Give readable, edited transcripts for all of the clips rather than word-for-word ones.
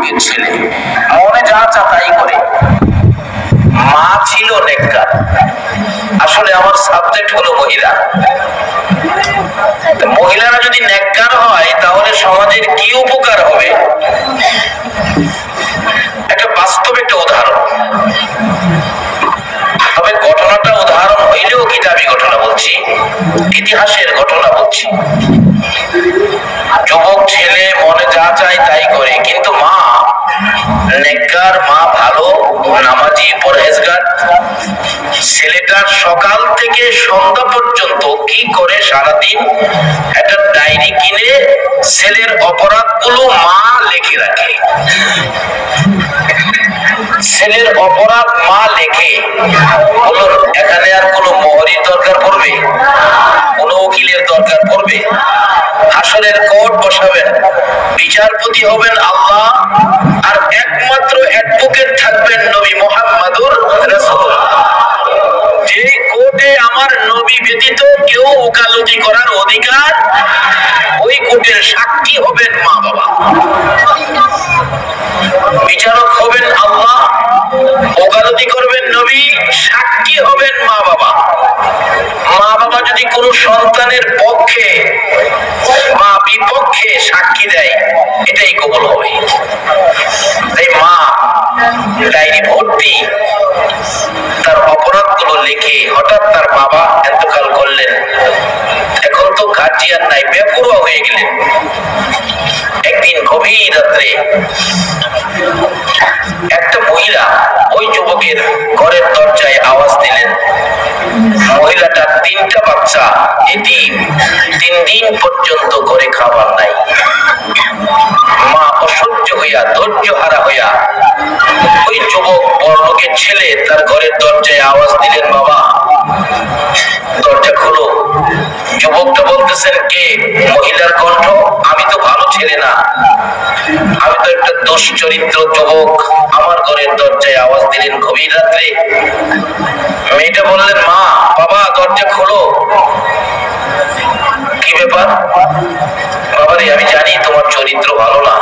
যুবকের ছেলে, মনে যা চা তাই করে। মা ছিল নেককার। আসলে আমার সাবজেক্ট হলো মহিলা। মহিলারা যদি নেককার হয় তাহলে সমাজের কি উপকার হবে? একটা বাস্তব একটা উদাহরণ, তবে ঘটনাটা উদাহরণ হইলেও কিতাবি ঘটনা বলছি, ইতিহাসের ঘটনা বলছি। যুবক ছেলে মনে যা চায় তাই করে, কিন্তু মা নেককার, মা ভালো নামাজি পরহেজগার। ছেলেটার সকাল থেকে সন্ধ্যা পর্যন্ত কি করে সারাদিন একটা ডায়েরি কিনে ছেলের অপরাধগুলো মা লিখে রাখে। ছেলের অপরাধ মা লেখে। বলুন, এখানে আর কোনো মোহরির দরকার পড়বে? কোন উকিলের দরকার পড়বে? হাসরের কোর্ট বসাবেন, বিচারপতি হবেন আল্লাহ, আর একমাত্র অ্যাডভোকেট থাকবেন নবী মুহাম্মদুর রাসূলুল্লাহ। যে কোর্টে আমার নবী ব্যতীত কেউ ওকালতি করার অধিকার, ওই কোর্টের সাক্ষী হবেন মা বাবা। বিচারক হবেন আল্লাহ, ওকালতি করবেন নবী, সাক্ষী হবেন মা বাবা। মা বাবা যদি কোনো সন্তানের পক্ষে বা বিপক্ষে সাক্ষী দেয়, এটাই কবুল হবে। তাই মা ডায়েরি ভর্তি তার অপরাধগুলো লিখে, হঠাৎ তার বাবা এন্তকাল করলেন। এখন তো গার্জিয়ান নাই, বেপরোয়া হয়ে গেলেন। একদিন গভীর রাত্রে একটা মহিলা ওই যুবকের ঘরের দরজায় আওয়াজ দিলেন। মহিলাটা 3টা বাচ্চা, এতিম, 3 দিন পর্যন্ত ঘরে খাবার নাই। মা অসহ্য হইয়া, ধৈর্য হারা হইয়া ওই যুবক বড়লোকের ছেলে তার ঘরের দরজায় আওয়াজ দিলেন, বাবা দরজা খোলো। যুবকটা বলতেছেন, কে? মহিলার কণ্ঠ, আমি তো ভালো ছেলে না, আমি তো একটা দুশ্চরিত্র যুবক, আমার ঘরের দরজায় আওয়াজ দিলেন গভীর রাত্রে। মেয়েটা বললেন, মা বাবা দরজা খোলো। কি ব্যাপার? বাবারে, আমি জানি তোমার চরিত্র ভালো না,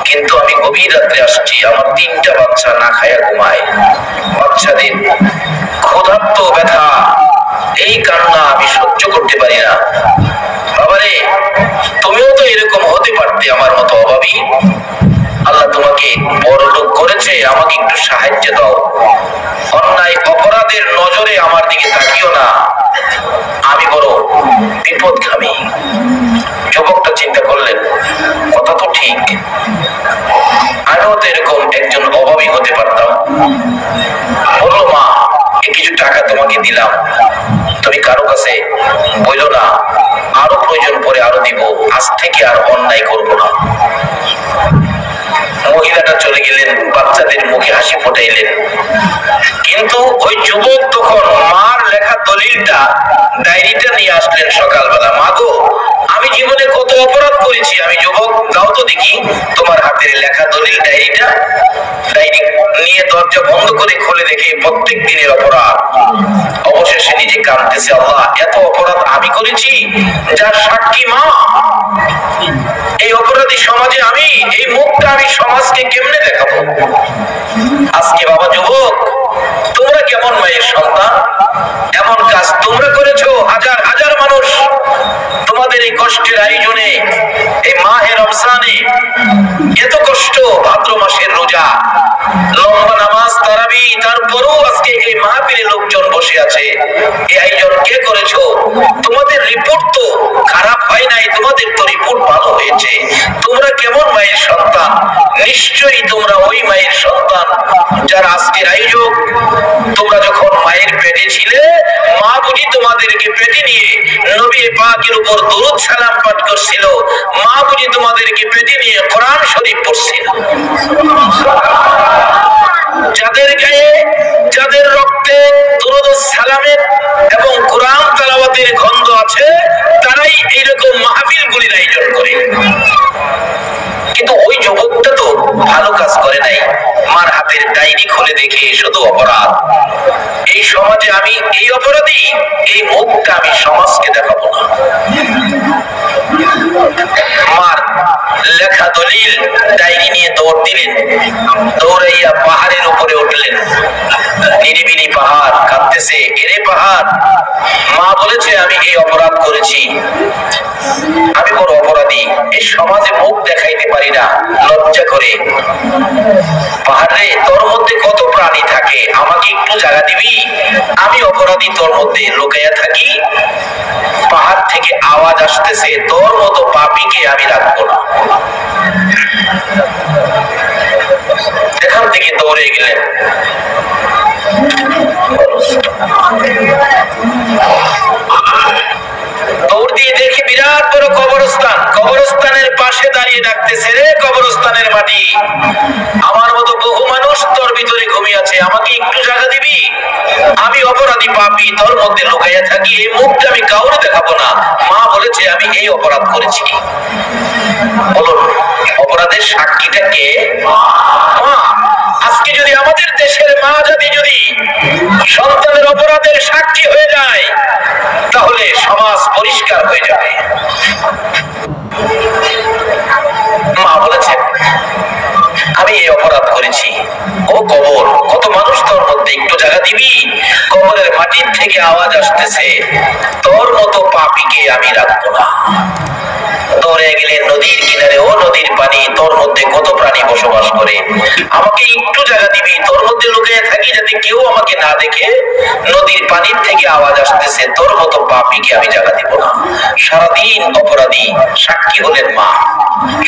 কিন্তু আমি গভীর রাত্রে আসছি, আমার 3টা বাচ্চা না খায়া ঘুমায়, বাচ্চাদের ক্ষুধার্ত ব্যথা, এই কান্না আমি সহ্য করতে পারি না। বাবারে, তুমিও তো এরকম হতে পারতে, আমার মতো অভাবী। আল্লাহ তোমাকে বড়লোক করেছে, আমাকে একটু সাহায্য দাও। অন্যায় অপরাধের নজরে আমার দিকে তাকিও না, আমি বড় বিপদগামী। যুবকটা চিন্তা করলেন, কথা তো ঠিক, আমিও তো এরকম একজন অভাবী হতে পারতাম। বললো, মা কিছু টাকা তোমাকে দিলাম, তুমি কারো কাছে বইলো না, আরো প্রয়োজন পরে আরো দিব, আজ থেকে আর অন্যায় করবো না। মহিলাটা চলে গেলেন, বাচ্চাদের মুখে হাসি ফোটাইলেন। কিন্তু ওই যুবক তখন মার লেখা দলিলটা, ডায়েরিটা নিয়ে আসলেন সকালবেলা। মা গো, আমি জীবনে কত অপরাধ করেছি, আমি যুবক, দাও তো দেখি তোমার হাতের লেখা দলিল, ডায়েরিটা। ডায়েরি নিয়ে দরজা বন্ধ করে খুলে দেখে প্রত্যেক দিনের অপরাধ। অবশেষে নিজে কাঁদতেছে, আল্লাহ এত অপরাধ আমি করেছি, যার সাক্ষী মা। এই অপরাধী সমাজে আমি, এই মুখটা আমি সমাজকে কেমনে দেখাবো? আজকে বাবা যুবক, তোমরা কেমন মায়ের সন্তান, এমন কাজ তোমরা করেছো। হাজার হাজার মানুষ তোমাদের এই কষ্টের আয়োজনে, এই মাহে রমজানে এত কষ্ট, ভাদ্র মাসের রোজা, লম্বা নামাজ, তারাবি, তারপরেও আজকে এই মাহফিলে লোকজন বসে আছে। এই আয়োজন কে করেছো? তোমাদের রিপোর্ট তো খারাপ হয় নাই, তোমাদের তো রিপোর্ট ভালো হয়েছে। তোমরা কেমন মায়ের সন্তান? নিশ্চয়ই তোমরা ওই মায়ের সন্তান যার আজকের আয়োজক। তোমরা যখন মায়ের পেটে ছিলে, মা বুঝি তোমাদেরকে পেটে নিয়ে নবী পাকের উপর দরুদ সালাম পাঠ করছিল, মা বুঝি তোমাদেরকে পেটে নিয়ে কোরআন শরীফ পড়ছিল। যাদের গায়ে, যাদের রক্তে দরুদ সালামের এবং কোরআন তেলাওয়াতের গন্ধ আছে, তারাই এইরকম মাহফিলগুলির আয়োজন করে। কিন্তু ওই যুবকটা তো ভালো কাজ করে নাই, মার হাতের ডায়েরি খুলে দেখে শুধু অপরাধ। এই সমাজে আমি এই অপরাধী, এই মুখটা আমি সমাজকে দেখাবো না। মার লেখা দলিল ডায়েরি নিয়ে দৌড় দিলেন, দৌড়াইয়া পাহাড়ের উপরে উঠলেন। নিরিবিলি পাহাড় কাঁদতেছে, এরে পাহাড়, মা বলেছে আমি এই অপরাধ করেছি, আমি বড় অপরাধী, এই সমাজে মুখ দেখাইতে পারি না, লজ্জা করে। পাহাড়ে তোর মধ্যে কত প্রাণী থাকে, আমাকে একটু জায়গা দিবি, আমি অপরাধী তোর মধ্যে লুকাইয়া থাকি। পাহাড় থেকে আওয়াজ আসতেছে, তোর মতো পাপীকে আমি রাখবো না। এখান থেকে দৌড়ে গেলেন। দৌড় দিয়ে দেখি বিরাট বড় কবরস্থান, কবরস্থানের পাশে দাঁড়িয়ে ডাকতেছে, রে কবরস্থানের মাটি, আমার মতো বহু মানুষ তোর ভিতরে ঘুমিয়ে আছে, আমাকে একটু জায়গা দিবি, আমি অপরাধী পাপী তোর মধ্যে লুকাইয়া থাকি, এই মুখটা আমি কাউরে দেখাবো না। মা বলেছে আমি এই অপরাধ করেছি। বলুন অপরাধের সাক্ষীটা কে? মা। আজকে যদি আমাদের দেশের মা জাতি যদি সন্তানের অপরাধের সাক্ষী হয়ে যায়, তাহলে সমাজ পরিষ্কার হয়ে যাবে। মা বলেছেন আমি এই অপরাধ করেছি। ও কবর, কত মানুষ তোর মধ্যে, একটু জায়গা দিবি, কবরের মাটির থেকে আওয়াজ আসতেছে, তোর মতো পাপীকে আমি রাখবো না। দৌড়ে গেলেন নদীর কিনারে, ও নদীর পানি, তোর মধ্যে কত প্রাণী বসবাস করে, আমাকে একটু জায়গা দিবি, তোর মধ্যে লুকিয়ে থাকি যাতে কেউ আমাকে না দেখে। নদীর পানির থেকে আওয়াজ আসতেছে, তোর মতো পাপীকে আমি জায়গা দিব না। সারাদিন অপরাধী, সাক্ষী হলেন মা,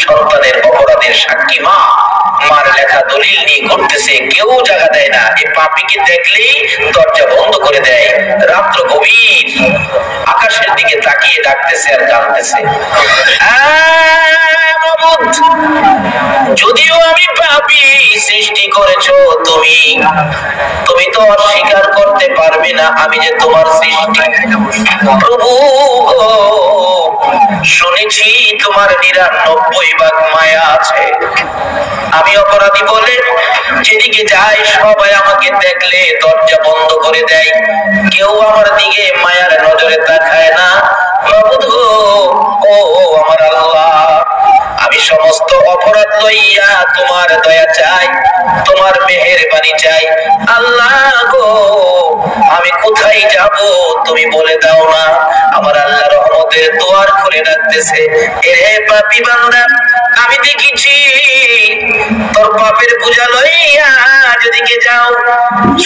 সন্তানের অপরাধের সাক্ষী মা। মার লেখা দলিল নিয়ে ঘুরতেছে, কেউ জায়গা দেয় না, এই পাপীকে দেখলেই দরজা বন্ধ করে দেয়। রাত্র গভীর, আকাশের দিকে তাকিয়ে ডাকতেছে আর কাঁদতেছে, যদিও আমি পাপী, সৃষ্টি করেছো তুমি, তুমি তো অস্বীকার করতে পারবে না আমি যে তোমার সৃষ্টি। প্রভু শুনেছি তোমার 99 ভাগ মায়া আছে, আমি অপরাধী বলে যেদিকে যাই সবাই আমাকে দেখলে দরজা বন্ধ করে দেয়, কেউ আমার দিকে মায়ার নজরে তাকায় না। মাবুদ গো, ও আমার আল্লাহ, আমি সমস্ত অপরাধ লইয়া তোমার দয়া চাই, তোমার মেহেরবানি চাই। আল্লাহ গো, আমি কোথায় যাব তুমি বলে দাও না। আমার আল্লাহ রহমতের দুয়ার খুলে রাখতেছে, এরে পাপী বান্দা, আমি দেখেছি তোর পাপের পূজা লইয়া যেদিকে যাও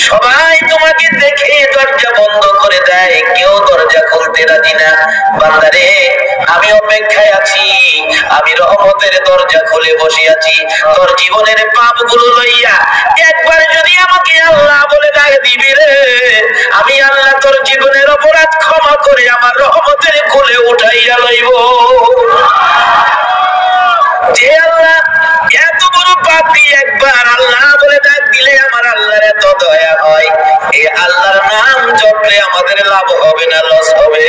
সবাই তোমাকে দেখে দরজা বন্ধ করে দেয়, কেউ দরজা খুলতে রাজি না। বান্দারে আমি অপেক্ষায় আছি, আমি রহমতের দরজা খুলে বসে আছি, তোর জীবনের পাপগুলো লইয়া একবার যদি আমাকে আল্লাহ বলে ডাক দিবি রে, আমি আল্লাহ তোর জীবনের অপরাধ ক্ষমা করে আমার রহমতের কোলে উঠাইয়া লইব। যে আল্লাহ এত বড় পাপী একবার আল্লাহ বলে ডাক দিলে আমার আল্লাহর এত দয়া হয়, এই আল্লাহর নাম জপলে আমাদের লাভ হবে না লস হবে?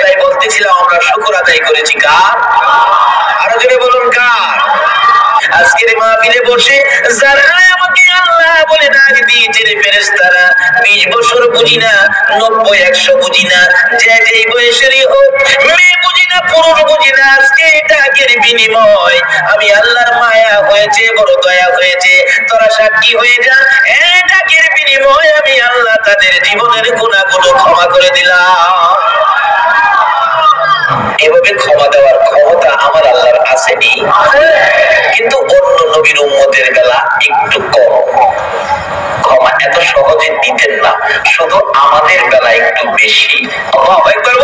তাই বলতেছিলাম আমরা শুকর আদায় করেছি কার? আরো জোরে বলুন কার? আজকের মাহফিলে বসে যারা আমাকে আল্লাহ বলে ডাক দিয়েছে রে ফেরেশতারা, 20 বছর বুঝি না, 90 100 বুঝি না, যে যেই বয়সেরই হোক, মেয়ে বুঝি না পুরুষ বুঝি না, আজকে ডাকের বিনিময় আমি আল্লাহর মায়া হয়েছে, বড় দয়া হয়েছে, তোরা সাক্ষী হয়ে যা, এই ডাকের বিনিময় আমি আল্লাহ তাদের জীবনের গুনাহগুলো ক্ষমা করে দিলাম। এভাবে ক্ষমা দেওয়ার ক্ষমতা আমার আল্লাহর আসেনি, কিন্তু অন্য নবীর উম্মতের বেলা একটু কম, ক্ষমা এত সহজে দিতেন না, শুধু আমাদের বেলা একটু বেশি। আল্লাহু আকবার।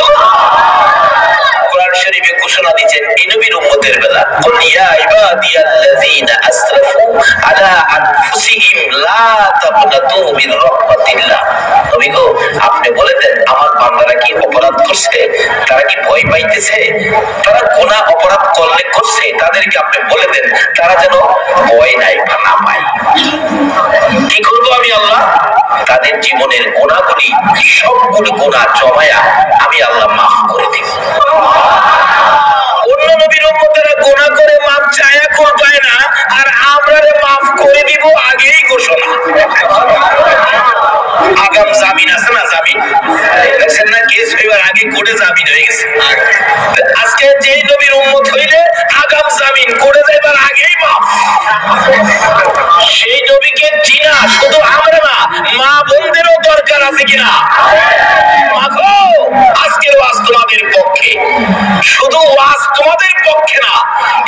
কোরআন শরীফে ঘোষণা দিয়েছেন এই নবীর উম্মতের বেলা, কুল ইয়া ইবাদিয়াল্লাযীনা আসরাফু আলা আনফুসিহিম লা তাকনাতু মিন রাহমাতিল্লাহ। নবী গো, আপনি বলে দেন আমার বান্দারা কি অপরাধ করছে, তারা কি ভয় পাইতেছে, তারা গুনাহ অপরাধ করলে করছে, তাদেরকে আপনি বলে দেন তারা যেন ভয় নাই বা না পায়। কি করব আমি আল্লাহ? তাদের জীবনের গুনাহগুলি সবগুলো গুনাহ জমায়া আমি আল্লাহ মাফ করে দিব। অন্য নবীর উম্মতেরা গুনাহ করে মাপ চায় এখন পায় না, আর আমরা রে মাপ মাফ করে দিব আগেই ঘোষণা। আগাম জামিন আছে না, জামিন দেখছেন না, কেস হইবার আগে কোর্টে জামিন হয়ে গেছে। আজকে যেই নবীর উম্মত হইলে আগাম জামিন করে যাইবার আগেই মাফ। সেই নবীকে চিনা শুধু আমরা না, মা বোনদেরও দরকার আছে কিনা? মাগো, আজকের ওয়াজ তোমাদের পক্ষে, শুধু ওয়াজ তোমাদের পক্ষে না,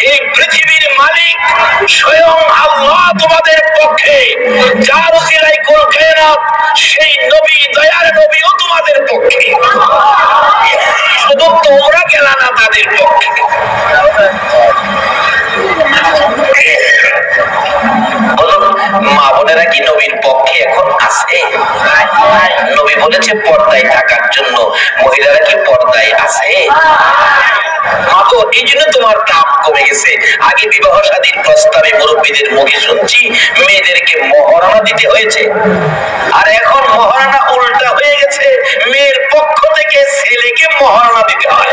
এই পৃথিবীর মালিক স্বয়ং আল্লাহ তোমাদের পক্ষে, যার উসিলায় কুল কায়নাত, সেই নবী, দয়ার নবীও তোমাদের পক্ষে। শুধু তোমরা গেলা না তাদের পক্ষে। মা বোনেরা কি নবীর পক্ষে এখন আছে? নবী বলেছে পর্দায় থাকার জন্য, মহিলারা কি পর্দায় আছে? মাগো, এই জন্য তোমার দাম কমে গেছে। আগে বিবাহ শাদীর প্রস্তাবে মুরব্বীদের মুখে শুনছি মেয়েদেরকে মহারণা দিতে হয়েছে, আর এখন মহারণা উল্টা হয়ে গেছে, মেয়ের পক্ষ থেকে ছেলেকে মহারণা দিতে হয়।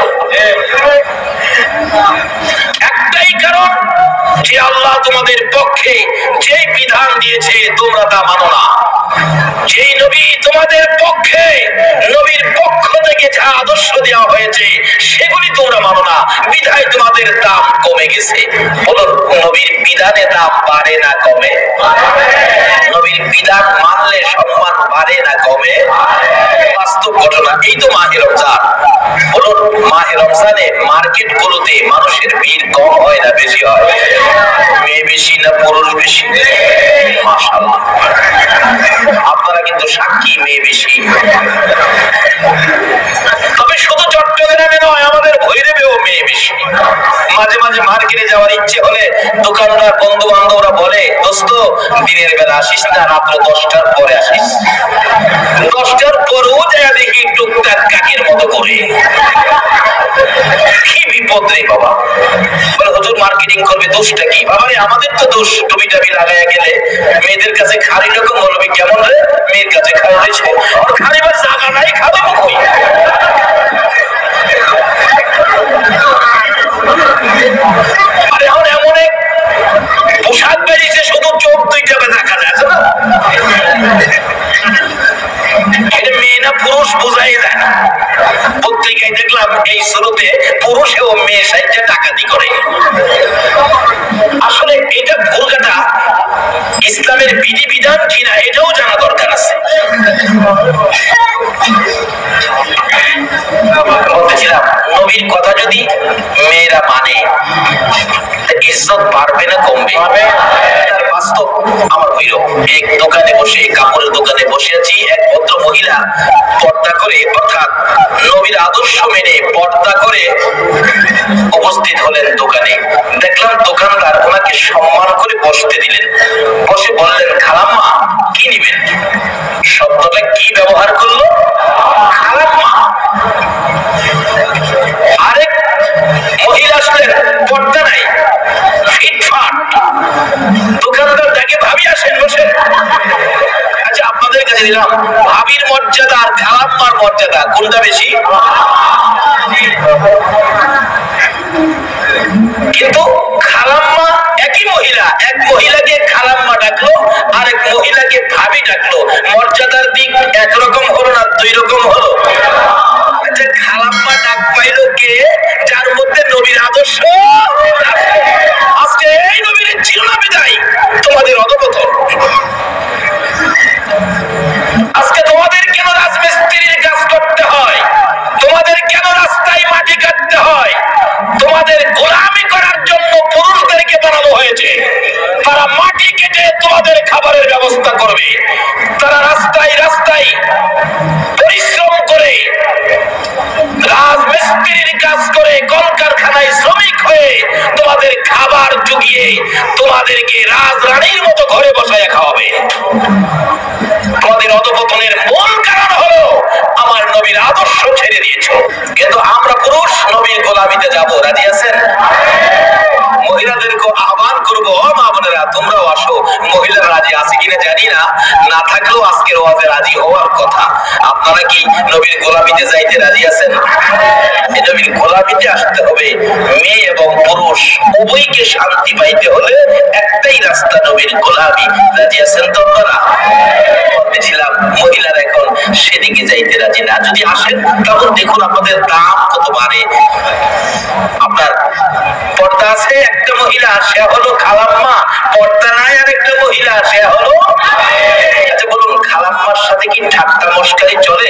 একটাই কারণ যে আল্লাহ তোমাদের পক্ষে যেই বিধান দিয়েছে তোমরা তা মানো না। যেই নবী তোমাদের পক্ষে, নবীর পক্ষ থেকে যা আদর্শ দেওয়া হয়েছে সেগুলি তোমরা মানো না, বিধায় তোমাদের দাম কমে গেছে। বলুন, নবীর বিধানে দাম বাড়ে না কমে? নবীর বিধান মানলে সম্মান বাড়ে না কমে? বাস্তব ঘটনা। এই তো মাহে রমজান। বলুন, মাহে রমজানে মার্কেট গুলোতে মানুষের ভিড় কম হয় না বেশি হয়? মেয়ে বেশি না পুরুষ বেশি? মাশাআল্লাহ, আপনারা কিন্তু সাক্ষী, মেয়ে বেশি। তবে শুধু চট্টগ্রামে নয়, আমাদের ভৈরবেও মেয়ে বেশি। মাঝে মাঝে মার্কেটে যাওয়ার ইচ্ছে হলে দোকানদার বন্ধু বান্ধবরা বলে, দোস্ত দিনের বেলা আসিস না, রাত্র 10টার পরে আসিস। 10টার পরেও যায় দেখি টুকটাক কাকের মতো করে। কি বিপদ রে বাবা! বলে হুজুর মার্কেটিং করবে, দোষটা কি? বাবারে আমাদের তো দোষ। টুপি টাপি লাগাইয়া গেলে মেয়েদের কাছে খারি রকম বলবে, কেমন রে মেয়ের কাছে খাওয়াইছে, ওর খারিবার জায়গা নাই, খাবে কই? আরে এখন এমন এক পোশাক বেরিয়েছে, শুধু চোখ দুইটা দেখা যায় না, এটা মেয়ে না পুরুষ বোঝাই যায় না। পত্রিকায় দেখলাম এই শুরুতে পুরুষেও মেয়ে সাইজে ডাকাতি করে। আসলে এটা ভুলকাটা ইসলামের বিধিবিধান কিনা এটাও জানা দরকার আছে। বলতেছিলাম, নবীর কথা যদি মেয়েরা মানে ইজ্জত বাড়বে না কমবে? তার বাস্তব আমার হইল, এক দোকানে বসে, কাপড়ের দোকানে বসে আছি, এক ভদ্র মহিলা পর্দা করে, অর্থাৎ নবীর আদর্শ মেনে পর্দা করে উপস্থিত হলেন দোকানে। দেখলাম দোকানদার ওনাকে সম্মান করে বসতে দিলেন। বসে বললেন, খালাম্মা কি নিবেন? শব্দটা কি ব্যবহার করলো? খালাম্মা। আরেক মহিলা আসলেন, পর্দা নাই, ফিটফাট। দোকানদার তাকে ভাবি আসেন, বসেন। আচ্ছা, আপনাদের কাছে দিলাম, ভাবির মর্যাদা আর খালাম্মার মর্যাদা কোনটা বেশি? কিন্তু খালাম্মা একই মহিলা, এক মহিলাকে খালাম্মা ডাকলো, আরেক মহিলাকে ভাবি ডাকলো, মর্যাদার দিক একরকম হলো না দুই রকম হলো? আচ্ছা, খালাম্মা ডাক পাইলো কে? যার মধ্যে নবীর আদর্শ। আজকে এই নবীর ছিল না বিদায় তোমাদের অধপতন। আজকে তোমাদের কেন রাজমিস্ত্রির কাজ করতে হয়? তোমাদের কেন রাস্তায় মাটি কাটতে হয়? তোমাদের গোলামি করার জন্য পুরুষদেরকে বানানো হয়েছে। তারা মাটি কেটে তোমাদের খাবারের ব্যবস্থা করবে। তারা রাস্তায় রাস্তায় পরিশ্রম করে, রাজমিস্ত্রির কাজ করে, কলকারখানায় শ্রমিক হয়ে তোমাদের খাবার জুগিয়ে তোমাদেরকে রাজরানীর মতো ঘরে বসায় খাওয়াবে। তোমাদের অধপতনের মূল কারণ হলো আমার নবীর আদর্শ ছেড়ে দিয়েছো। কিন্তু আমরা পুরুষ নবীর গোলামিতে যাব, রাজি আছেন? মহিলাদেরকে আহ্বান করবো, ও মা বোনেরা তোমরাও আসো। মহিলারা রাজি আছে কি কিনা জানি না, না থাকলেও আজকের ওয়াজে রাজি হওয়ার কথা। আপনারা কি নবীর গোলামিতে যাইতে রাজি আছেন? এই নবীর গোলামিতে আসতে হবে। মেয়ে এবং পুরুষ উভয়কে শান্তি পাইতে হলে একটাই রাস্তা, নবীর গোলামি। রাজি আছেন তো আপনারা? বলতেছিলাম মহিলারা এখন সেদিকে যাইতে রাজি না। যদি আসেন তখন দেখুন আপনাদের দাম কত বাড়ে। আপনার পর্দা আছে একটা মহিলা, সে হলো খালাম্মা। পর্দা নাই আর একটা মহিলা, সে হলো, আচ্ছা বলুন খালাম্মার সাথে কি ঠাট্টা মস্কারি চলে?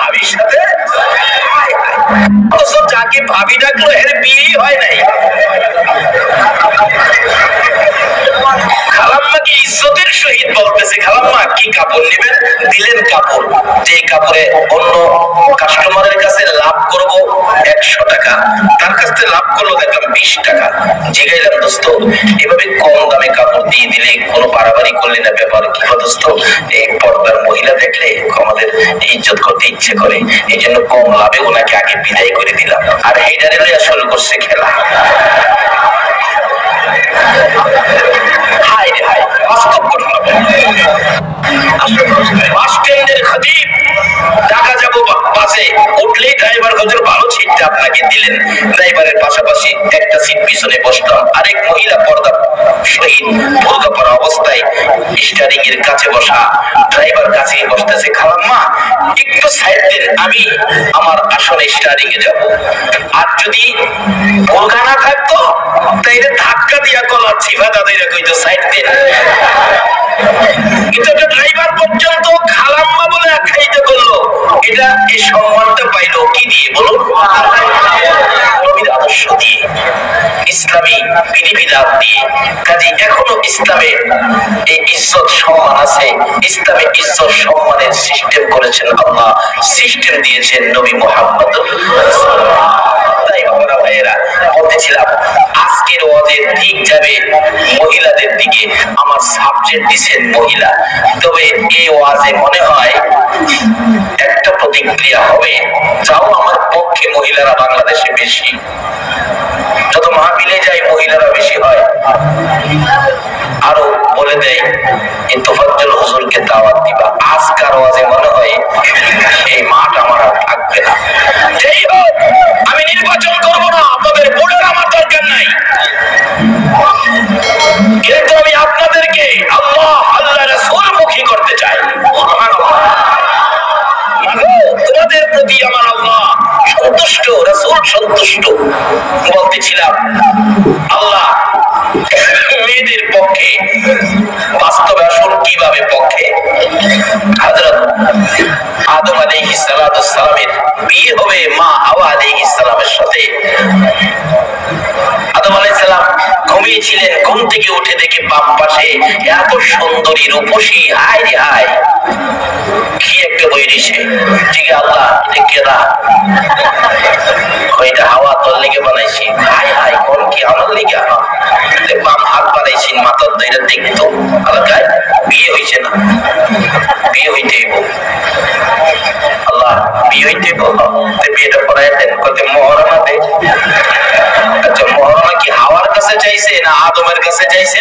ভাবির সাথে? যাকে ভাবি ডাকলো এর বিয়ে হয় নাই। খালাম্মাকে ইজ্জতের সহিত বলতেছে, খালাম্মা কি কাপড় নেবেন? দিলেন কাপড়। যে কাপড়ে অন্য কাস্টমারের কাছে লাভ করব 100 টাকা, তার কাছ থেকে লাভ করলো দেখলাম 20 টাকা। জিগাইলাম দোস্ত এভাবে কম দামে কাপড় দিয়ে দিলে কোনো বাড়াবাড়ি করলে না ব্যাপার কি দোস্ত? এই পর্দার মহিলা দেখলে আমাদের ইজ্জত করতে ইচ্ছে করে, এই জন্য কম লাভে ওনাকে আগে বিদায় করে দিলাম। আর এইটারে লইয়া শুরু করছে খেলা। হায় রে হায়, বাস্তব ঘটনা। বাস স্ট্যান্ডের খতিব, ঢাকা যাব বাসে উঠলেই ড্রাইভার হুজুর ভালো সিটটা আপনাকে দিলেন। ড্রাইভারের পাশাপাশি একটা সিট পিছনে বসলাম। আরেক মহিলা পর্দা সহিত বোরকা পরা অবস্থায় স্টিয়ারিং এর কাছে বসা। ড্রাইভার কাছে বসতেছে, খালাম্মা একটু সাইড দেন, আমি আমার আসলে স্টিয়ারিং এ যাব। আর যদি বোরকা না থাকতো তাইলে ধাক্কা দিয়া কলার চিভা দাদাইরা কইতো সাইড দেন। কিন্তু একটা ড্রাইভার পর্যন্ত খালাম্মা বলে আখ্যায়িত করলো। এটা এই সম্মানটা পাইলো কি দিয়ে বলুন? নবীর আদর্শ দিয়ে, ইসলামী বিধিবিধান দিয়ে। কাজে এখনো ইসলামে এই ইজ্জত সম্মান আছে। ইসলামে ইজ্জত সম্মানের সিস্টেম করেছেন আল্লাহ, সিস্টেম দিয়েছেন নবী মুহাম্মদ। তাই বাবারা ভাইয়েরা বলতেছিলাম আজকের ওয়াজের দিক যাবে মহিলাদের দিকে। আমার সাবজেক্ট দিচ্ছেন মহিলা। তবে এই ওয়াজে মনে হয় একটা প্রতিক্রিয়া হবে, যাও আমার পক্ষে মহিলারা বাংলাদেশে বেশি। যত মাহফিলে যাই মহিলারা বেশি হয়। আরো বলে দেয় তোফাজ্জল হুজুরকে দাওয়াত দিবা। আজকার ওয়াজে মনে হয় এই মাঠ আমার আর থাকবে না। যাই হোক, আমি নির্বাচন করবো না, আপনাদের ভোটের আমার দরকার নাই। কিন্তু আমি আপনাদেরকে আল্লাহ রাসূল মুখী করতে চাই। তোমাদের প্রতি আমার আল্লাহ সন্তুষ্ট, রাসূল সন্তুষ্ট। বলতেছিলাম আল্লাহ মেয়েদের পক্ষে বাস্তবে আসুন কিভাবে পক্ষে। হযরত আদম আলাইহিস সালামের বিয়ে হবে মা হাওয়া আলাইহিস সালামের সাথে। আদম আলাইহিস সালাম ঘুমিয়েছিলেন, ঘুম থেকে উঠে দেখে বাম পাশে এত সুন্দরী রূপসী, হায় রে হায় কি একটা বইরিছে। ঠিক আল্লাহ এটা কেডা? ওইটা হাওয়া তোর লেগে বানাইছি। হায় হায় কোন কি আমার লেগে? বাম হাত বানাইছি মাথার দইটা দেখতো। আল্লাহ বিয়ে হইছে না, বিয়ে হইতে আল্লাহ বিয়ে হইতে বিয়েটা করাই দেন। কত মহরণা দে। আচ্ছা মহরণা কি হাওয়ার কাছে চাইছে না আদমের কাছে চাইছে?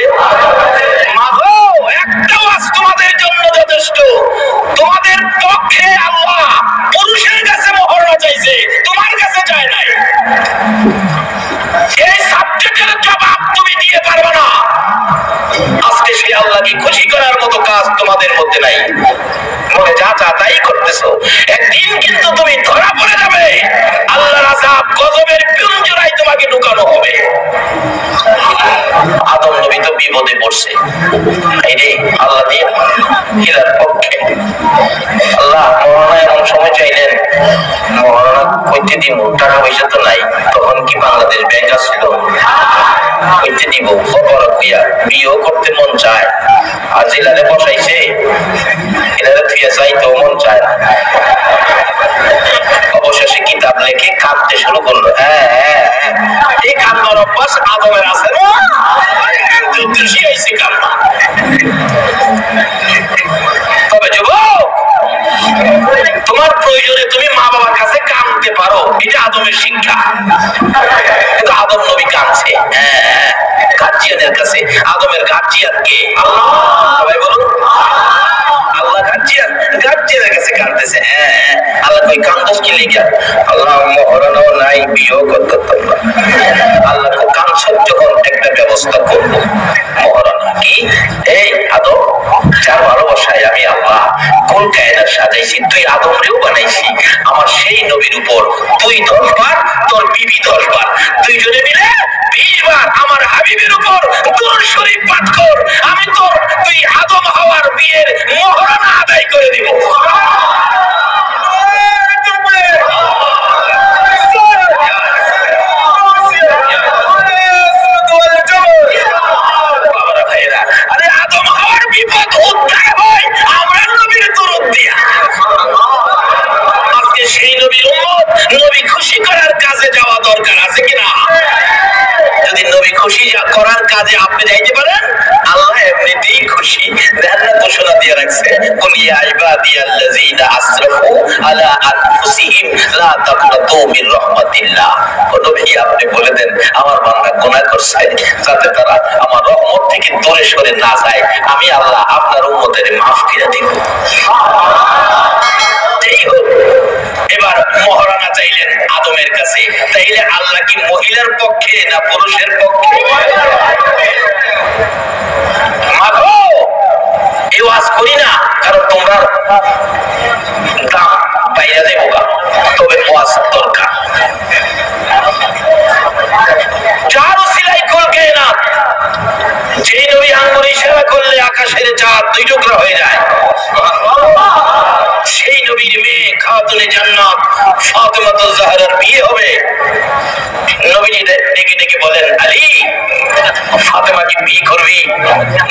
মাগো একটা ওয়াজ তোমাদের জন্য যথেষ্ট। তোমাদের পক্ষে আল্লাহ পুরুষের কাছে মহরণা চাইছে, তোমার কাছে চায় নাই। এই সাবজেক্টের জবাব তুমি দিয়ে পারবে না। আজকে সেই আল্লাহকে খুশি করার মতো কাজ তোমাদের মধ্যে নাই। মনে যা যা তাই করতেছো, একদিন কিন্তু তুমি ধরা পড়ে যাবে। আল্লাহর আযাব গজবের পিঞ্জরায় তোমাকে ঢুকানো হবে। আদম নবী তো বিপদে পড়ছে। এই রে আল্লাহ দিয়ে হিলার পক্ষে আল্লাহ মহানা এমন সময় চাইলেন, মহানা কইতে দিব, টাকা পয়সা তো নাই। তখন কি বাংলাদেশ ব্যাংক আসছিল? কইতে দিব খবর হইয়া বিয়েও করতে মন চায়। আর জেলারে বসাইছে, এনারা থুয়া চাইতে মন চায় না। অবশেষে কিতাব লেখে কাঁদতে শুরু করলো। হ্যাঁ হ্যাঁ এই কান্নার অভ্যাস আদমের আছে না? খুশি হয়েছে কান্না। তবে যুবক তোমার প্রয়োজনে তুমি মা বাবার কাছে কাঁদতে পারো, এটা আদমের শিক্ষা। কিন্তু আদম নবী কাঁদছে গার্জিয়ানের কাছে। আদমের গার্জিয়ান কে? আল্লাহ। সবাই বলুন গার্জিয়ানের কাছে কাঁদতেছে। হ্যাঁ আল্লাহ কই কান্দস কি লিগা? আল্লাহ মহরণও নাই, বিয়েও করতাম না। আল্লাহ কো কাঁদছ যখন একটা ব্যবস্থা করব। মহরণ কি? এই আদম, যার ভালোবাসায় আমি আল্লাহ কোন কায়দা সাজাইছি, তুই আদমরেও বানাইছি আমার সেই নবীর উপর তুই 10 বার, তোর বিবি 10 বার, দুইজনে মিলে 20 বার আমার হাবিবের উপর দুরূদ শরীফ পাঠ কর। আমি তোর তুই আদম হওয়ার বিয়ের মহরানা আদায় করে দিব। আরে আদম হওয়ার বিপদ উদ্ধার হয় আমরা নবীর দুরূদ দিয়া। আজকে সেই নবীর উম্মত নবী খুশি করার কাজে যাওয়া দরকার আছে কিনা? যদি নবী খুশি করার কাজে আপনি যাইতে পারেন, আল্লাহ এমনিতেই খুশি। দেখেন না ঘোষণা দিয়ে রাখছে, কুল ইয়া ইবাদিয়াল্লাযীনা আসরাফু আলা আনফুসিহিম লা তাকনাতু মির রাহমাতিল্লাহ। ও নবী আপনি বলে দেন আমার বান্দা গুনাহ করছে, যাতে তারা আমার রহমত থেকে দূরে সরে না যায়, আমি আল্লাহ আপনার উম্মতের মাফ করে দিব। যাই হোক, এবার মহরানা চাইলেন আদমের কাছে। তাইলে আল্লাহ কি মহিলার পক্ষে না পুরুষের পক্ষে? মাগো এই ওয়াজ করি না কারণ তোমরা দাম বাইরে দেবো গা, তবে ওয়াজ দরকার। চারও সিলাই করবে না, যে নবী আঙ্গুল ইশারা করলে আকাশের চাঁদ 2 টুকরা হয়ে যায়, সেই নবীর মেয়ে খাতুনে জান্নাত ফাতেমাতুজ জাহরার বিয়ে হবে। নবীজি ডেকে ডেকে বলেন, আলী ফাতেমাকে বিয়ে করবি,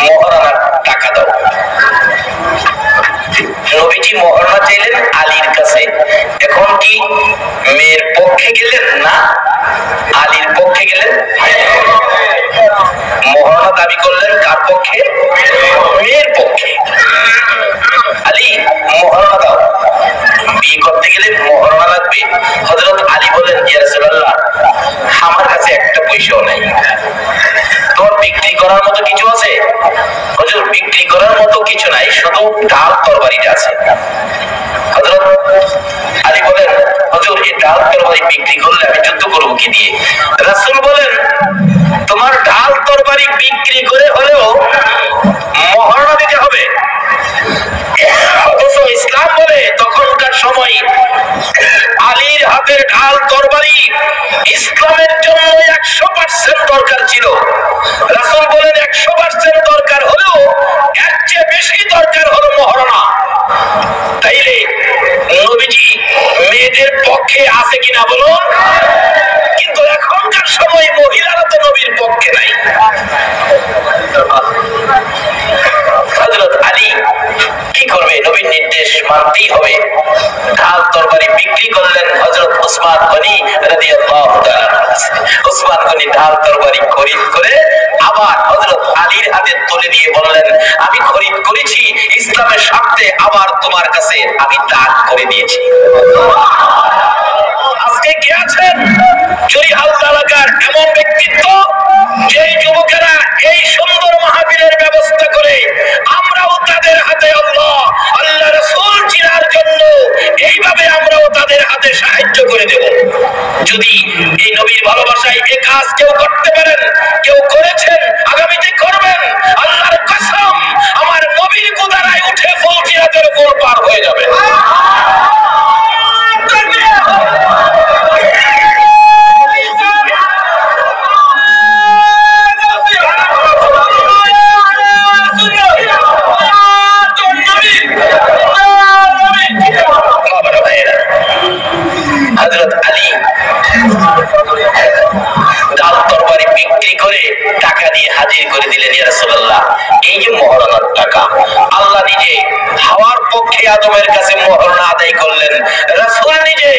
মহরানার টাকা দাও। নবীজি মহরানা চাইলেন আলীর কাছে। এখন কি মেয়ের পক্ষে গেলেন না আলীর পক্ষে গেলেন? মহরানা দাবি করলেন কার পক্ষে? মেয়ের পক্ষে। আলী মহরানা দাও, বিয়ে করতে গেলে মহরানা লাগবে। হযরত আলী বলেন, ইয়া রাসূলুল্লাহ আমার কাছে একটা পয়সাও নাই, তোর বিক্রি করার মতো কিছু আছে? হুজুর বিক্রি করার মতো কিছু নাই, শুধু ঢাল তরবারিটা আছে। হযরত আলী বলেন, হুজুর এই ঢাল তরবারি বিক্রি করলে আমি যুদ্ধ করব কি দিয়ে? রাসূল বলেন, তোমার ঢাল তরবারি বিক্রি করে হলেও মহরানা দিতে হবে। ইসলাম বলে তখনকার সময় আলীর হাতের ঢাল তরবারি ইসলামের জন্য 100% দরকার ছিল। রাসূল বলেন 100% দরকার হলেও এর চেয়ে বেশি দরকার হলো মহরানা। তাইলে নবীজি মেয়েদের পক্ষে আছে কিনা বলুন? কিন্তু এখনকার সময় মহিলারা তো নবীর পক্ষে নাই। হযরত আলী কি করবে? নবীর নির্দেশ মানতেই হবে। ঢাল তরবারি বিক্রি করলেন হযরত উসমান গনি রাদিয়াল্লাহু তাআলা। উসমান গনি ঢাল তরবারি খরিদ করে আবার হযরত আলীর হাতে তুলে দিয়ে বললেন, আমি খরিদ করেছি ইসলামের স্বার্থে, আবার তোমার কাছে আমি দান করে দিয়েছি। আজকে কে আছেন জরিহাল এলাকার এমন ব্যক্তিত্ব যে যুবকেরা এই সুন্দর মাহফিলের ব্যবস্থা করে আমরাও তাদের হাতে আল্লাহ রাসূল চিনার জন্য এইভাবে আমরাও তাদের হাতে সাহায্য করে দেব। যদি এই নবীর ভালোবাসায় এই কাজ কেউ করতে পারেন, কেউ করেছেন, আগামীতে করবেন, আল্লাহর কসম আমার নবীর কুদারায় উঠে ফৌজিয়াতের উপর পার হয়ে যাবে। হযরত আলী ডাল তরবারি বিক্রি করে টাকা দিয়ে হাজির করে দিলেন, ইয়া রাসূলুল্লাহ এই যে মহরানার টাকা, আল্লাহ নিজে হাওয়ার পক্ষে আদমের কাছে মহরানা আদায় করলেন, রাসূল নিজে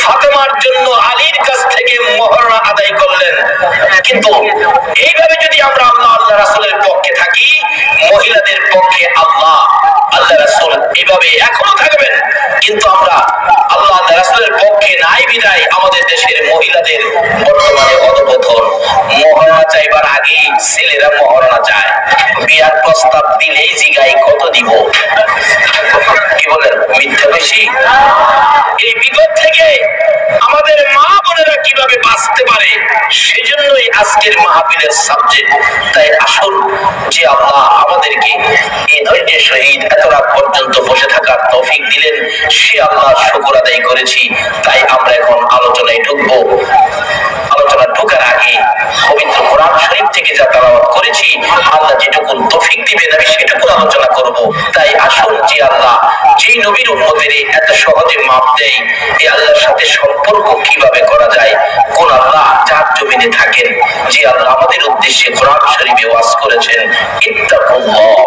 ফাতেমার জন্য আলীর কাছ থেকে মহরানা আদায় করলেন। কিন্তু এইভাবে যদি আমরা আল্লাহ রাসূলের পক্ষে থাকি, মহিলাদের পক্ষে আল্লাহ রাসূল এইভাবে এখনো থাকবেন। কিন্তু আমরা আল্লাহ রাসূলের পক্ষে নাই বিদায় আমাদের দেশের মহিলাদের বর্তমানে অধঃপতন। মহরানা চাইবার আগে ছেলেরা মহরানা চায়, বিয়ার প্রস্তাব দিলেই জিগাই কত দিব। বলেন মিথ্যা বেশি? এই বিপদ থেকে আমাদের মা বোনেরা কিভাবে বাঁচতে পারে সেজন্যই আজকের মাহফিলের সাবজেক্ট। তাই আসুন, যে আল্লাহ আমাদেরকে এই ধৈর্যের সহিত এত রাত পর্যন্ত বসে থাকার তৌফিক দিলেন, সে আল্লাহর শুকর আদায় করেছি। তাই আমরা এখন আলোচনায় ঢুকবো। আলোচনা ঢোকার আগে পবিত্র কোরআন শরীফ থেকে যা তেলাওয়াত করেছি, আল্লাহ যেটুকু তৌফিক দিবেন আমি সেটুকু আলোচনা করব। তাই আসুন, যে আল্লাহ যেই নবীর উম্মতের এত সহজে মাপ দেয়, এই আল্লাহর সাথে সম্পর্ক কিভাবে করা যায়, কোন আল্লাহ যার জমিনে থাকেন, যে আল্লাহ আমাদের উদ্দেশ্যে কোরআন শরীফে ওয়াজ করেছেন, ইত্তাকুল্লাহ,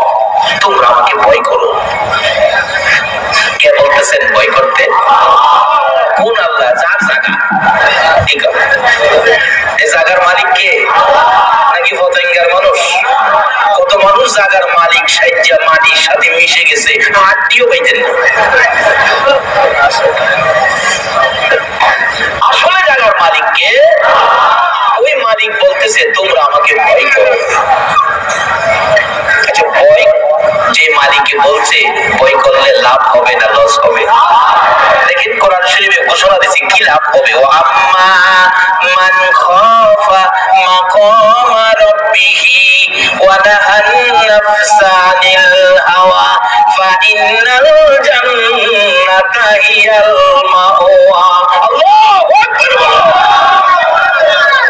তোমরা আমাকে ভয় করো। কে বলতেছেন ভয় করতে? কোন আল্লাহ? যার জায়গা, ঠিক আছে, এই জায়গার মালিক কে? নাকি পতঙ্গের মানুষ? কত মানুষ জায়গার মালিক সাইজা মাটির সাথে মিশে গেছে, হাড্ডিও পাইতেন না। আসলে জায়গার মালিক কে? ওই মালিক বলতেছে তোমরা আমাকে ভয় করো। আচ্ছা, ভয় যে মালিককে বলছে, ভয় করলে লাভ হবে না লস হবে? দেখেন কোরআন শরীফে ঘোষণা দিয়েছে কি লাভ হবে। ও আম্মা মান খাফা মাকামা রাব্বিহি ওয়া নাহান নাফসা আনিল হাওয়া ফা ইন্নাল জান্নাতা হিয়াল মাওয়া। আল্লাহু আকবার।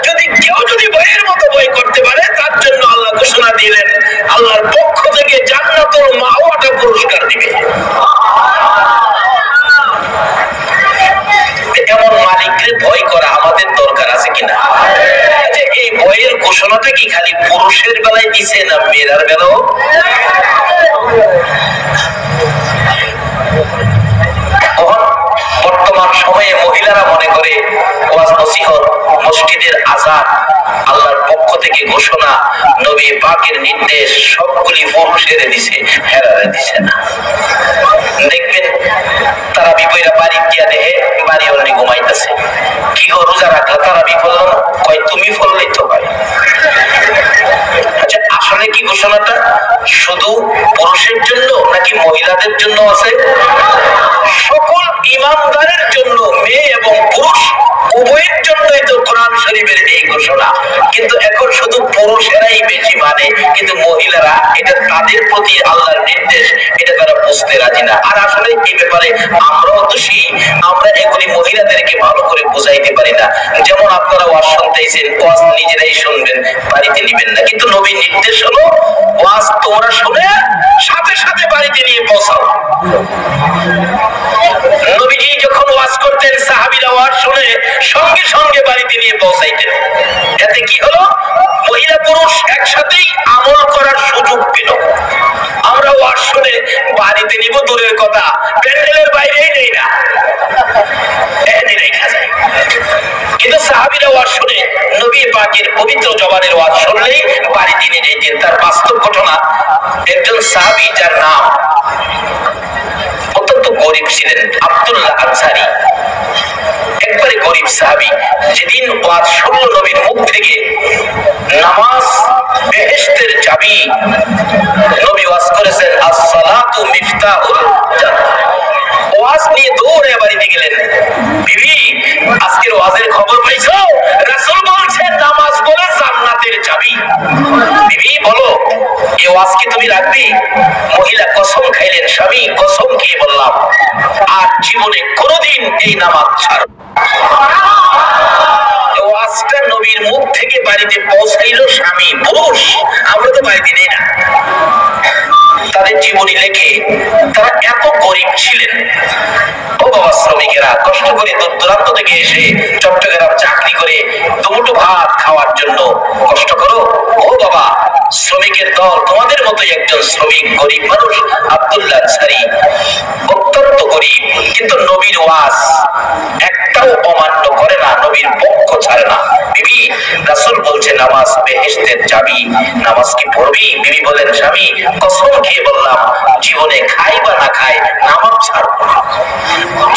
যদি কেউ ভয়ের মতো ভয় করতে পারে, তার জন্য আল্লাহ ঘোষণা দিলেন আল্লাহর পক্ষ থেকে জান্নাতুল মাওয়াটা পুরস্কার দিবে। এমন মালিককে ভয় করা আমাদের দরকার আছে কিনা? যে এই ভয়ের ঘোষণাটা কি খালি পুরুষের বেলায় দিছে না মেয়েরার বেলাও? বর্তমান সময়ে মহিলারা মনে করে ওয়াজ নসিহত, মসজিদের আযান আল্লাহর পক্ষ থেকে ঘোষণা, নবী পাকের নির্দেশ সবগুলি পুরুষের দিছে, হেরারে দিছে না। দেখবেন তারা বিপয়রা বাড়ি গিয়া দেহে বাড়ি অন্য ঘুমাইতেছে। কি গো রোজা রাখলা, তারা বিফল না? কয় তুমি ফললেই তো ভাই। আচ্ছা, আসলে কি ঘোষণাটা শুধু পুরুষের জন্য নাকি মহিলাদের জন্য আছে? সকল ইমানদারের জন্য, মেয়ে এবং পুরুষ উভয়ের জন্যই তো কোরআন শরীফের এই ঘোষণা। কিন্তু এখন শুধু পুরুষেরাই বেশি মানে, কিন্তু মহিলারা এটা তাদের প্রতি আল্লাহর নির্দেশ, এটা তারা বুঝতে রাজি না। আর আসলে এই ব্যাপারে আমরাও দোষী, আমরা এগুলি মহিলাদেরকে ভালো করে বুঝাইতে পারি না। যেমন আপনারা ওয়াজ শুনতেছেন, ওয়াজ নিজেরাই শুনবেন, বাড়িতে নিবেন না। কিন্তু নবীর নির্দেশ হলো ওয়াজ তোমরা শুনে সাথে সাথে বাড়িতে নিয়ে পৌঁছাও। নবীজি যখন ওয়াজ করতেন, সাহাবীরা ওয়াজ শুনে সঙ্গে সঙ্গে বাড়িতে নিয়ে পৌঁছাইতেন। এতে কি হলো? মহিলা পুরুষ একসাথেই আমল করার সুযোগ পেল। আমরা ওয়াজ শুনে বাড়িতে নিব দূরের কথা, প্যান্ডেলের বাইরেই নেই না, কিন্তু সাহাবীরা ওয়াজ শুনে নবী পাকের পবিত্র জবানের ওয়াজ শুনলেই বাড়িতে নিয়ে যেতেন। তার বাস্তব ঘটনা, একজন সাহাবী যার নাম অত্যন্ত গরিব ছিলেন, আব্দুল্লাহ আনসারী, একবারে গরিব সাহাবী। যেদিন ওয়াজ শুনল নবীর মুখ থেকে, নামাজ বেহেশতের চাবি, নবী ওয়াজ করেছেন আস-সালাতু মিফতাহুল জান্নাহ। ওয়াজ নিয়ে দৌড়ে বাড়িতে গেলেন। বিবি, আজকের ওয়াজের খবর পাইছো? রাসূল বলছেন নামাজ বলে জান্নাতের চাবি। বিবি বলো, এই ওয়াজ কি তুমি রাখবি? মহিলা কসম খাইলেন, স্বামী কসম খেয়ে বললাম আর জীবনে কোনোদিন এই নামাজ ছাড়ব। ওয়াজটা নবীর মুখ থেকে বাড়িতে পৌঁছাইলো স্বামী পুরুষ, আমরা তো বাড়িতে নেই না। তাদের জীবনী লেখে তারা এত গরিব ছিলেন। ও বাবা, শ্রমিকেরা কষ্ট করে দূর দূরান্ত থেকে এসে চট্টগ্রাম চাকরি করে দুমুঠো ভাত খাওয়ার জন্য কষ্ট করো। ও বাবা, শ্রমিকের দল, তোমাদের মতোই একজন শ্রমিক, গরিব মানুষ আব্দুল্লাহ আনসারী, অত্যন্ত গরিব, কিন্তু নবীর ওয়াজ একটাও অমান্য করে না, নবীর পক্ষ ছাড়ে না। বিবি, রাসূল বলছে নামাজ বেহেশতের চাবি, নামাজ কি পড়বি? বিবি বলেন, স্বামী কসম খেয়ে বললাম জীবনে খাই বা না খাই নামাজ ছাড়ব না।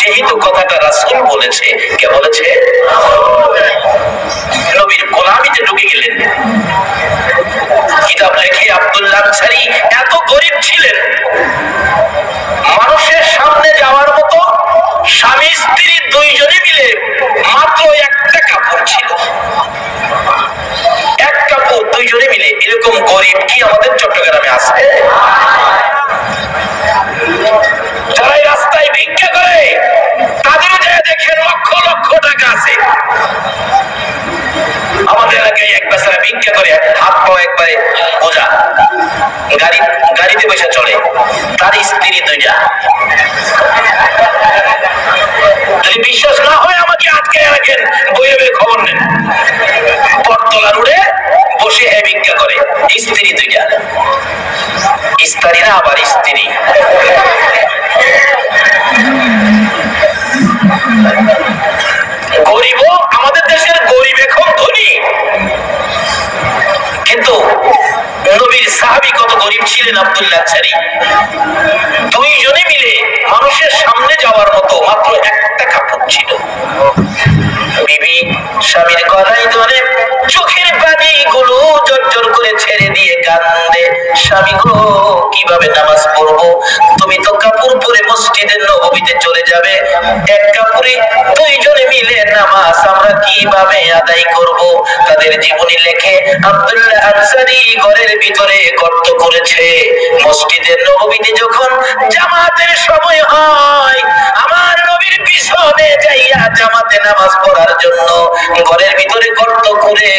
যেহেতু কথাটা রাসূল বলেছে, কে বলেছে? নবীর গোলামিতে ঢুকে গেলেন। কিতাব লেখে আব্দুল্লাহ আনসারী এত গরিব ছিলেন, মানুষের সামনে গরিব কি আমাদের চট্টগ্রামে আছে? যারা রাস্তায় ভিক্ষা করে তাদেরও দেখেন লক্ষ লক্ষ টাকা আছে। আমাদের এলাকায় এক বেচারা ভিক্ষা করে, হাত পাও একবারে বোঝা, গাড়িতে বসে চলে, তার স্ত্রী 2টা। যদি বিশ্বাস না হয় আমাকে আটকে রাখেন, বইয়ে বইয়ে খবর নেন। পরতলা রোডে বসে ভিক্ষা করে, স্ত্রী 2টা। স্ত্রী না আবার স্ত্রী। গরিব, আমাদের দেশের গরিব এখন ধনী, কিন্তু নবীর সাহাবী কত গরিব ছিলেন। আব্দুল্লাহ আনসারী 2 জনে মিলে মানুষের সামনে যাওয়ার মতো মাত্র একটা কাপড় ছিল। বিবি স্বামীর গলায় ধরে চোখের পানি গুলো জর্জর করে ছেড়ে দিয়ে কান্দে, স্বামী গো কিভাবে নামাজ পড়বো? তুমি তো কাপড় পরে মসজিদের নববীতে চলে যাবে, এক কাপড়ে 2 জনে মিলে নামাজ আমরা কিভাবে আদায় করব? তাদের জীবনী লেখে আব্দুল্লাহ আনসারী ঘরের ভিতরে গর্ত করেছে। মসজিদের নববীতে যখন জামাতের সময় হয়, আমার নবীর পিছনে যাইয়া জামাতে নামাজ পড়ার জন্য ঘরের ভিতরে গর্ত করে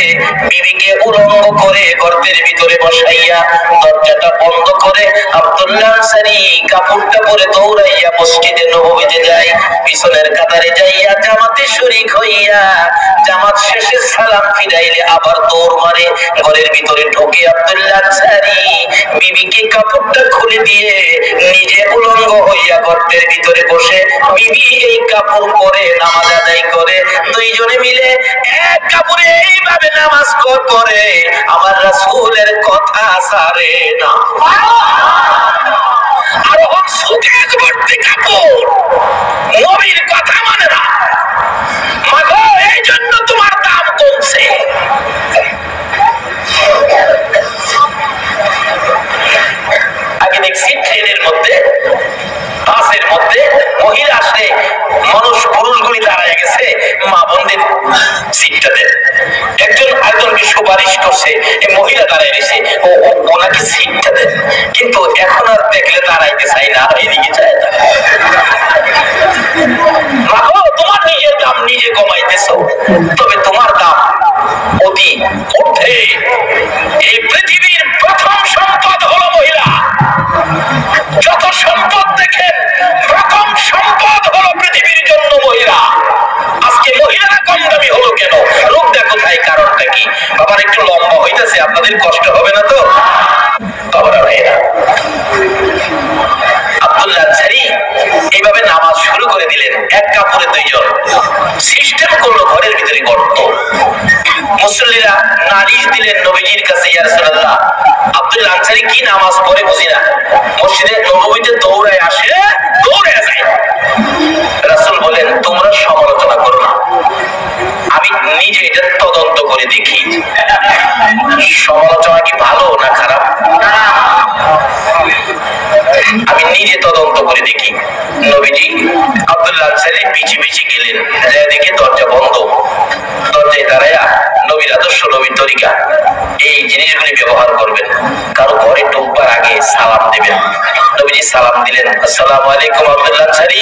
বিবিকে উলঙ্গ করে গর্তের ভিতরে বসাইয়া দরজাটা বন্ধ করে আব্দুল্লাহ আনসারী কাপড়টা পরে দৌড়াইয়া মসজিদে নববীতে যায়। পিছনের কাতারে যাইয়া জামাতে শরীক হইয়া জামাত শেষে সালাম ফিরাইলে আবার দৌড় মারে ঘরের ভিতরে ঢোকে আব্দুল্লাহ আনসারী বিবিকে কাপড়টা খুলে দিয়ে নিজে উলঙ্গ হইয়া গর্তের ভিতরে বসে বিবি এই কাপড় পরে নামাজ আদায় করে। 2 জনে মিলে এক কাপড়ে এইভাবে নামাজ পড়ে আমার রাসূলের কথা সারে না। আর ওর সুখে ভর্তি কাপড়, নবীর কথা মানে না। মাগো এই জন্য তোমার দাম কমছে। আগে দেখছি ট্রেনের মধ্যে, বাসের মধ্যে মহিলা আসলে মানুষ পুরুষগুলি দাঁড়ায় গেছে, মা বোনদের সিটটা দেন। একজন আরেকজনকে সুপারিশ করছে, এই মহিলা দাঁড়ায় গেছে, ওনাকে সিটটা দেন। কিন্তু এখন আর দেখলে দাঁড়াইতে চাই না, এদিকে চায় না। মাগো তোমার নিজের দাম নিজে কমাইতেছ, তবে তোমার দাম অতি ঊর্ধ্বে। এই পৃথিবীর প্রথম সম্পদ হলো মহিলা। যত সম্পদ দেখেন প্রথম সম্পদ হলো পৃথিবীর জন্য মহিলা। আজকে মহিলারা কম দামি হলো কেন? রোগটা কোথায়? কারণটা কি? বাবার একটু লম্বা হইতেছে, আপনাদের কষ্ট হবে না তো? বাবারা ভাইয়েরা, আব্দুল্লাহ আনসারী এইভাবে নামাজ শুরু করে দিলেন। এক কাপড়ে 2 জন, সিস্টেম করলো ঘরের ভিতরে গর্ত। মুসল্লিরা নালিশ দিলেন নবীজির কাছে, ইয়া রাসূলুল্লাহ আব্দুল্লাহ আনসারী কি নামাজ পড়ে বুঝি না, মসজিদে নববীতে দৌড়ায় আসে, দৌড়ে যায়। রাসূল বলেন তোমরা সমালোচনা করো না, আমি নিজে এটা তদন্ত করে দেখি সমালোচনা কি ভালো না খারাপ, আমি নিজে তদন্ত করে দেখি। নবীজি আব্দুল্লাহ আনসারী পিছে পিছে গেলেন, যায় দেখে দরজা বন্ধ। দরজায় দাঁড়ায়া নবীর আদর্শ, নবীর তরিকা, এই জিনিসগুলি ব্যবহার করবেন। কারো ঘরে ঢুকবার আগে সালাম দিবেন। নবীজি সালাম দিলেন, আসসালামু আলাইকুম আব্দুল্লাহ আনসারী,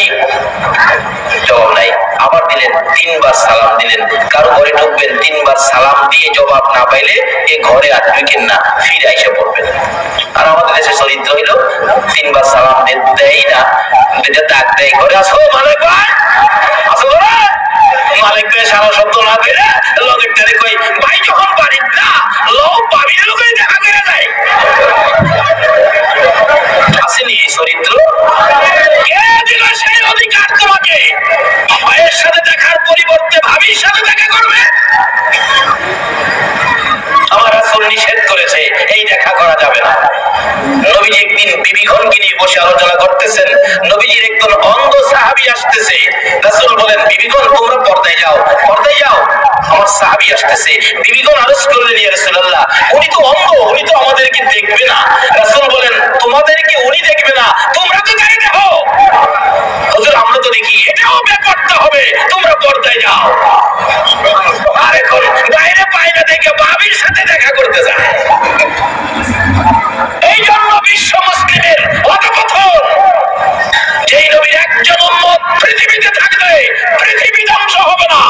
জবাব নাই। আবার দিলেন, 3 বার সালাম দিলেন। কারো ঘরে ঢুকবেন, 3 বার সালাম দিয়ে জবাব না পাইলে এই ঘরে আর ঢুকেন না, ফিরে এসে পড়বেন। আর আমাদের দেশের চরিত্র হইল 3 বার সালাম দেয় না, ডাক দেয়, ঘরে আসো মালিক ভাই, আসো ঘরে। মালিক ভাই সারা শব্দ না পেরে লজিকটারে কই, ভাই যখন বাড়ির না লোক বাড়ির লোকে দেখা করে যায়। আসেনি এই চরিত্র? কে দিল সেই অধিকার তোমাকে ভাইয়ের সাথে দেখার পরিবর্তে ভাবির সাথে দেখা করবে? আমার রাসূল নিষেধ করেছে, এই দেখা করা যাবে না। নবীজি একদিন বিবিগণকে নিয়ে বসে আলোচনা করতেছেন। নবীজির একজন অন্ধ সাহাবী আসতেছে। রাসূল বলেন, বিবিগণ তোমরা পর্দায় যাও, পর্দায় যাও, আমার সাহাবী আসতেছে। বিবিগণ আরজ করলেন, ইয়া রাসূলুল্লাহ উনি তো অন্ধ, উনি তো আমাদেরকে দেখবে না। রাসূল বলেন, তোমাদেরকে উনি দেখবে না, তোমরা তো তাই দেখো। হুজুর আমরা তো দেখি, এটাও বের করতে হবে, তোমরা পর্দায় যাও। আর এখন বাইরে পায় না দেখে বাবির সাথে দেখা করতে যায়। এই জন্য বিশ্ব মুসলিমের অধঃপতন। যেই নবীর একজন উম্মত পৃথিবীতে থাকলে পৃথিবী ধ্বংস হবে না।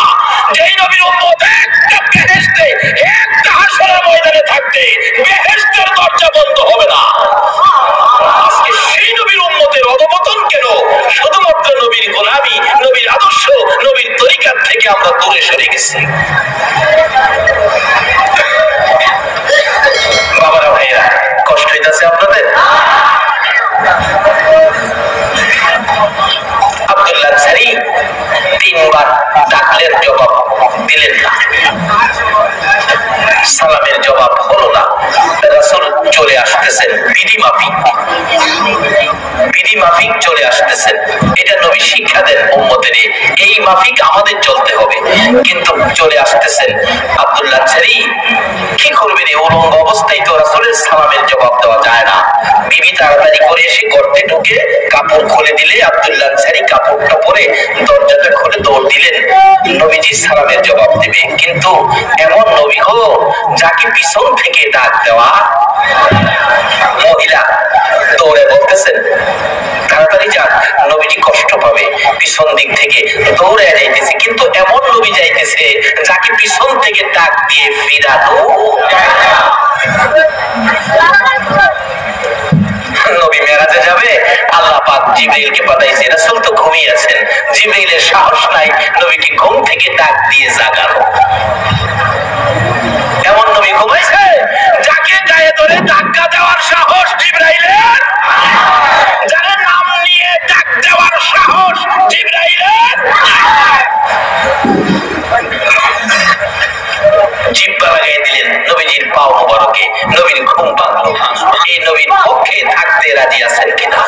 যেই নবীর উম্মত একটা বেহেশতে একটা হাসরের ময়দানে থাকতে বেহেশতের দরজা বন্ধ হবে না। আজকে সেই নবীর উম্মতের অধঃপতন কেন? শুধুমাত্র নবীর গোলামি, নবীর আদর্শ, নবীর তরিকার থেকে আমরা দূরে সরে গেছি। বাবারা ভাইয়েরা, কষ্ট হইতেছে আপনাদের? আব্দুল্লাহ আনসারী 3 বার ডাকলেন, জবাব দিলেন না। সালামের জবাব হলো না। রাসূল চলে আসতেছেন বিধি মাফিক চলে আসতেছেন। এটা নবী শিক্ষা দেন উম্মতের, এই মাফিক আমাদের চলতে হবে। কিন্তু চলে আসতেছেন। আব্দুল্লাহ আনসারী কি করবেন? উলঙ্গ অবস্থায় তো রাসূলের সালামের জবাব দেওয়া যায় না। বিবি তাড়াতাড়ি করে এসে গর্তে ঢুকে কাপড় খুলে দিলে আব্দুল্লাহ আনসারী কাপড়টা পরে দরজাটা খুলে দৌড় দিলেন নবীজি সালামের জবাব দেবে। কিন্তু এমন নবী গো যাকে পিছন থেকে ডাক দেওয়া। মহিলা দৌড়ে বলতেছেন তাড়াতাড়ি যান, নবীজি কষ্ট পাবে। পিছন দিক থেকে দৌড়ে যাইতেছে, কিন্তু এমন নবী যাইতেছে যাকে পিছন থেকে ডাক দিয়ে ফিরানো। নবী মেরাজে যাবে, আল্লাহ পাক জিবরাইলকে পাঠাইছে। রাসূল তো ঘুমিয়ে আছেন, জিবরাইলের সাহস নাই নবীকে ঘুম থেকে ডাক দিয়ে জাগানো। এমন নবী ঘুমাইছে যাকে গায়ে ধরে ধাক্কা দেওয়ার সাহস জিবরাইলের, যারা নাম নিয়ে ডাক দেওয়ার সাহস জিবরাইলের। জিব্বা লাগাই দিলেন নবীজির পাও মোবারকে, নবীর ঘুম ভাঙলো। এই নবীর পক্ষে থাকতে রাজি আছেন কিনা?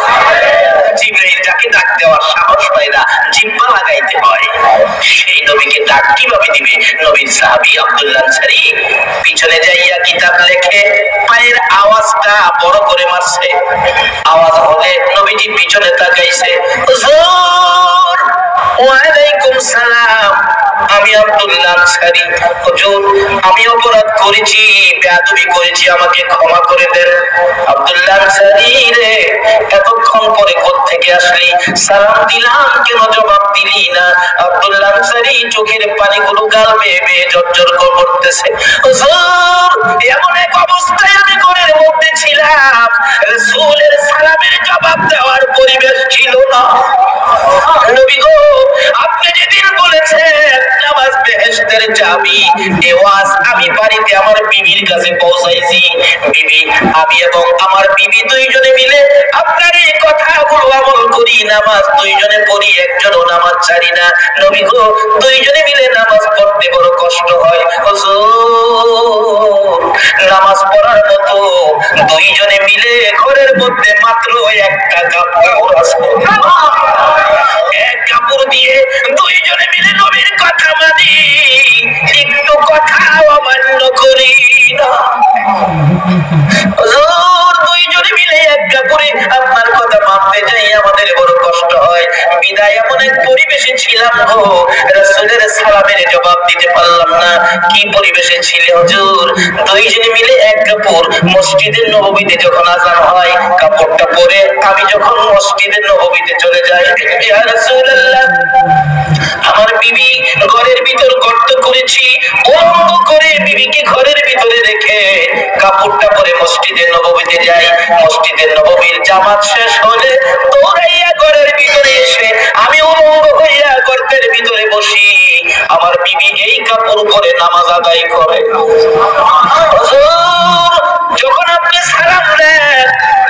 জিবরাইল যাকে ডাক দেওয়ার সাহস পায় না, জিব্বা লাগাইতে হয়। সেই নবীকে ডাক কিভাবে দিবে? নবীর সাহাবী আব্দুল্লাহ আনসারী পিছনে যাইয়া কিতাব লেখে পায়ের আওয়াজটা বড় করে মারছে। আওয়াজ হলে নবীজি পিছনে তাকাইছে। হুজুর ওয়ালাইকুম সালাম, আমি আব্দুল্লাহ আনসারী। হুজুর আমি অপরাধ করেছি, বেয়াদবি করেছি, আমাকে ক্ষমা করে দেন। আব্দুল্লাহ আনসারী রে, এতক্ষণ পরে কোত্থেকে আসলি? সালাম দিলাম কেন জবাব দিলি না? আব্দুল্লাহ আনসারী চোখের পানিগুলো গাল বেয়ে বেয়ে ঝরঝর করতেছে। হুজুর এমন এক অবস্থায় আমি ঘরের মধ্যে ছিলাম, রাসূলের সালামের জবাব দেওয়ার পরিবেশ ছিল না। নবী গো আপনি যেদিন বলেছেন নামাজ বেহেশতের চাবি, এই ওয়াজ আমি বাড়িতে আমার বিবির কাছে পৌঁছাইছি। বিবি, আমি এবং আমার বিবি দুইজনে মিলে আপনার এই কথাগুলো আমল করি। নামাজ দুইজনে পড়ি, একজনও নামাজ ছাড়ি না। নবী গো দুইজনে মিলে নামাজ পড়তে বড় কষ্ট হয়। হুজুর নামাজ পড়ার মতো দুইজনে মিলে ঘরের মধ্যে মাত্র একটা কাপড় আছে। এক কাপড় দিয়ে দুইজনে মিলে নবীর কথা মানি, একটু কথা অমান্য করি না। হুজুর দুইজনে মিলে এক কাপড়ে আপনার কথা মানতে যাই আমাদের বড় কষ্ট হয়। বিদায় এমন এক পরিবেশে ছিলাম গো, রাসূলের সালামের জবাব দিতে পারলাম না। কি পরিবেশে ছিলে হুজুর? দুইজনে মিলে এক কাপড়। মসজিদের নববীতে যখন আযান হয় কাপড়টা পরে আমি যখন মসজিদের নববীতে চলে যাই, ইয়া রাসূলুল্লাহ আমার বিবি ঘরের ভিতর গর্ত করেছি, উলঙ্গ করে বিবিকে ঘরের ভিতরে রেখে কাপড়টা পরে মসজিদের নববীতে যাই। মসজিদের নববীর জামাত শেষ হলে দৌড়াইয়া ঘরের ভিতরে এসে আমি উলঙ্গ হইয়া গর্তের ভিতরে বসি। আমার বিবি এই কাপড় পরে নামাজ আদায় করে। হুজুর যখন আপনি সালাম দেন